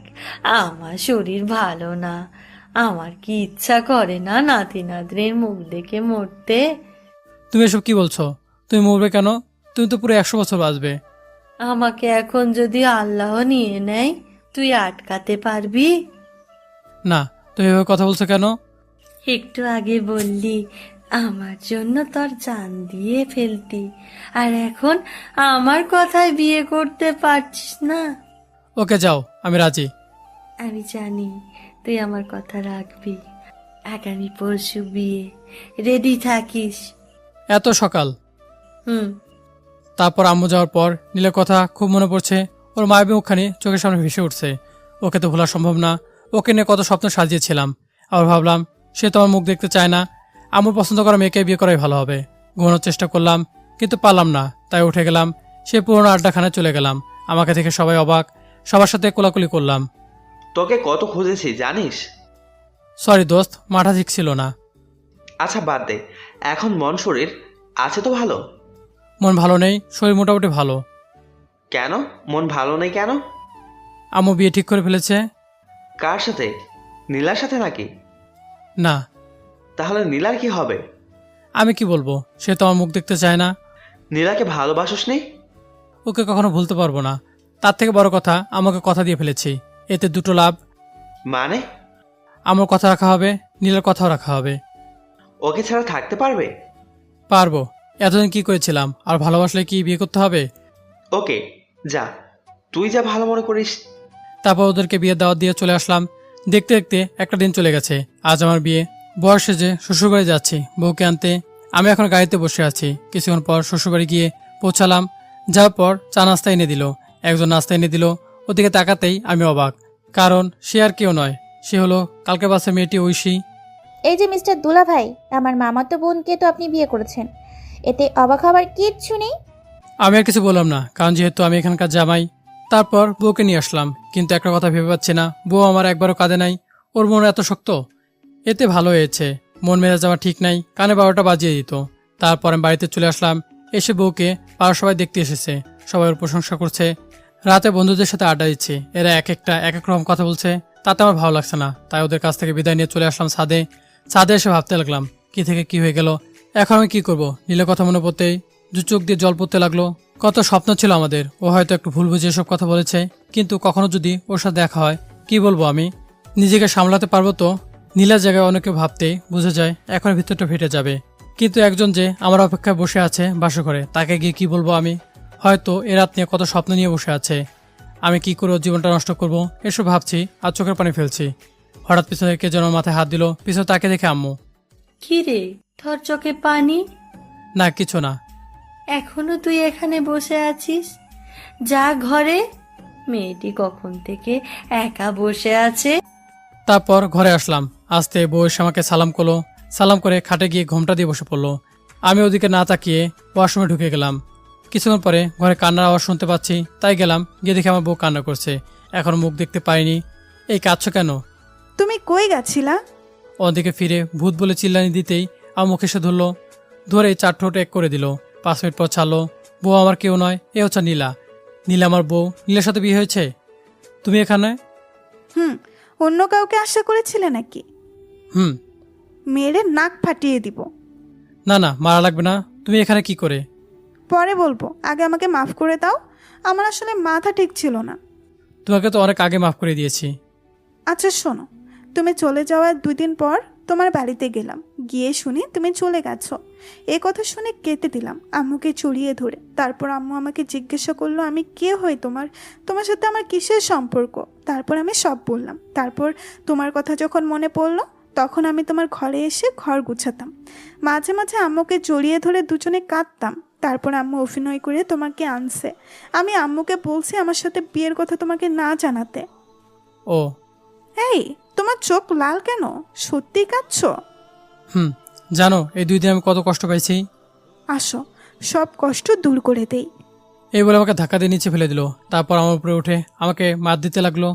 আমার শরীর ভালো না, আমার কি ইচ্ছা করে না নাতি নাতনির মুখ দেখে মরতে। তুমি এসব কি বলছো? তুমি মরবে কেন? তুমি তো পুরো 100 বছর বাঁচবে। আমাকে এখন যদি আল্লাহ নিয়ে নেয়, তুই আটকাতে পারবি? না, তুমি এভাবে কথা বলছো কেন? একটু আগে বললি আমার জন্য তোর জান দিয়ে ফেলতি, আর এখন আমার কথায় বিয়ে করতে পারছিস না। ওকে যাও, আমি রাজি। আমি জানি তুই আমার কথা রাখবি। আগামী পরশু বিয়ে, রেডি থাকিস। এত সকাল? হুম। তারপর আম্মু যাওয়ার পর নীলের কথা খুব মনে পড়ছে। ওর মায়াবী মুখখানি চোখের সামনে ভেসে উঠছে। ওকে তো ভোলা সম্ভব না। ওকে নিয়ে কত স্বপ্ন সাজিয়েছিলাম। আবার ভাবলাম সে তো আমার মুখ দেখতে চায় না। আম্মুর পছন্দ করা মেয়েকে বিয়ে করাই ভালো হবে। ঘুমানোর চেষ্টা করলাম কিন্তু পারলাম না। তাই উঠে গেলাম, সে পুরোনো আড্ডাখানায় চলে গেলাম। আমাকে দেখে সবাই অবাক। সবার সাথে কোলাকুলি করলাম। তোকে কত খুঁজেছি জানিস? সরি দোস্ত, মাথা ঠিক ছিল না। আচ্ছা বাদ দে, এখন মন শরীর আছে তো ভালো? মন ভালো নেই, শরীর মোটামুটি ভালো। কেন মন ভালো নেই কেন? আম্মু বিয়ে ঠিক করে ফেলেছে। কার সাথে? নীলার সাথে নাকি? না। তাহলে নীলার কি হবে? আমি কি বলবো, সে তো আমার মুখ দেখতে চায় না। নীলাকে ভালোবাসিস নি? ওকে কখনো ভুলতে পারবো না। তার থেকে বড় কথা, আমাকে কথা দিয়ে ফেলেছি। এতে দুটো লাভ। মানে? আমার কথা রাখা হবে, নীলের কথাও রাখা হবে। ওকে ছাড়া থাকতে পারবে? পারবো। এতদিন কি করেছিলাম, আর ভালোবাসলে কি বিয়ে করতে হবে? ওকে যা, তুই যা ভালো মনে করিস। তারপর ওদেরকে বিয়ের দাওয়াত দিয়ে চলে আসলাম। দেখতে দেখতে একটা দিন চলে গেছে। আজ আমার বিয়ে। বয়সে যে শ্বশুরবাড়ি যাচ্ছি বউকে আনতে। আমি এখন গাড়িতে বসে আছি। কিছুক্ষণ পর শ্বশুরবাড়ি গিয়ে পৌঁছালাম। যাওয়ার পর চা নাস্তা এনে দিল। একজন নাস্তা এনে দিল। ওদিকে তাকাতেই আমি অবাক, কারণ সে আর কেউ নয়, সে হলো কালকে বাসে মেয়েটি ঐশী। এই যে মিস্টার দুলা ভাই, আমার মামাতো বোনকে তো আপনি বিয়ে করেছেন, এতে অবাক হবার কিচ্ছু নেই। আমি আর কিছু বললাম না, কারণ যেহেতু আমি এখানকার জামাই। তারপর বউকে নিয়ে আসলাম, কিন্তু একটা কথা ভেবে পাচ্ছি না, বউ আমার একবারও কাঁদে নাই। ওর মন এত শক্ত। এতে ভালো হয়েছে, মন মেজাজ আমার ঠিক নাই, কানে 12টা বাজিয়ে দিত। তারপর আমি বাড়িতে চলে আসলাম। এসে বউকে পাড়ার সবাই দেখতে এসেছে, সবাই ওর প্রশংসা করছে। রাতে বন্ধুদের সাথে আড্ডা দিচ্ছে, এরা এক এক রকম কথা বলছে, তাতে আমার ভালো লাগছে না। তাই ওদের কাছ থেকে বিদায় নিয়ে চলে আসলাম ছাদে। ছাদে এসে ভাবতে লাগলাম কি থেকে কি হয়ে গেল, এখন আমি কি করব। নীলের কথা মনে পড়তেই দু চোখ দিয়ে জল পড়তে লাগলো। কত স্বপ্ন ছিল আমাদের, ও হয়তো একটু ভুল বুঝে এসব কথা বলেছে, কিন্তু কখনো যদি ওর সাথে দেখা হয় কি বলবো আমি, নিজেকে সামলাতে পারবো তো? নীলার জায়গায় অনেকে ভাবতেই বুঝে যায় এখন ভিতরটা ফেটে যাবে। কিন্তু একজন যে আমার অপেক্ষায় বসে আছে বাসা করে, তাকে গিয়ে কি বলবো আমি? হয়তো এ রাত নিয়ে কত স্বপ্ন নিয়ে বসে আছে, আমি কি করে ওর জীবনটা নষ্ট করব এসব ভাবছি আর চোখের পানি ফেলছি। হঠাৎ পিছনে থেকে যেন মাথায় হাত দিল, পিছনে তাকে দেখে আম্মু। কি রে, তোর চোখে পানি? না কিছু না। এখনো তুই এখানে বসে আছিস? যা ঘরে, মেয়েটি কখন থেকে একা বসে আছে। তারপর ঘরে আসলাম, আসতে বউ এসে আমাকে সালাম করলো। সালাম করে খাটে গিয়ে ঘোমটা দিয়ে বসে পড়লো। আমি ওদিকে না তাকিয়ে ওয়াশরুমে ঢুকে গেলাম। কিছুক্ষণ পরে ঘরে কান্নার আওয়াজ শুনতে পাচ্ছি, তাই গেলাম, গিয়ে দেখে আমার বউ কান্না করছে। এখন মুখ দেখতে পাইনি। এই কাঁদছো কেন? তুমি কই গেছিলা? ওদিকে ফিরে ভূত বলে চিল্লানি দিতেই আমার মুখে এসে ধরলো, ধরে 4 ঠোঁট এক করে দিল। 5 মিনিট পর ছাড়লো। বউ আমার কেউ নয়, এ হচ্ছে নীলা। নীলা আমার বউ। নীলার সাথে বিয়ে হয়েছে। তুমি এখানে? অন্য কাউকে আশা করেছিলে নাকি? মেয়েরে নাক ফাটিয়ে দিব। না না, মারা লাগবে না। তুমি এখানে কি করে? পরে বলবো, আগে আমাকে মাফ করে দাও। আমার আসলে মাথা ঠিক ছিল না। তোমাকে তো অনেক আগে মাফ করে দিয়েছি। আচ্ছা শোনো, তুমি চলে যাওয়ার 2 দিন পর তোমার বাড়িতে গেলাম, গিয়ে শুনি তুমি চলে গেছো। এ কথা শুনে কেটে দিলাম আম্মুকে চড়িয়ে ধরে। তারপর আম্মু আমাকে জিজ্ঞাসা করলো আমি কে হই তোমার সাথে আমার কিসের সম্পর্ক। তারপর আমি সব বললাম। তারপর তোমার কথা যখন মনে পড়লো তখন আমি তোমার ঘরে এসে ঘর গুছাতাম। মাঝে মাঝে আম্মুকে জড়িয়ে ধরে দুজনে কাঁদতাম। তারপর আম্মু অভিনয় করে তোমাকে আনছে। আমি আম্মুকে বলছি আমার সাথে বিয়ের কথা তোমাকে না জানাতে। ও এই, তোমার চোখ লাল কেন? সত্যি কাঁদছো? জানো এই 2 দিন আমি কত কষ্ট পাইছি। আসো, সব কষ্ট দূর করে দেই। এই বলে আমাকে ধাক্কা দিয়ে নিচে ফেলে দিল। তারপর আমার উপরে উঠে আমাকে মার দিতে লাগলো।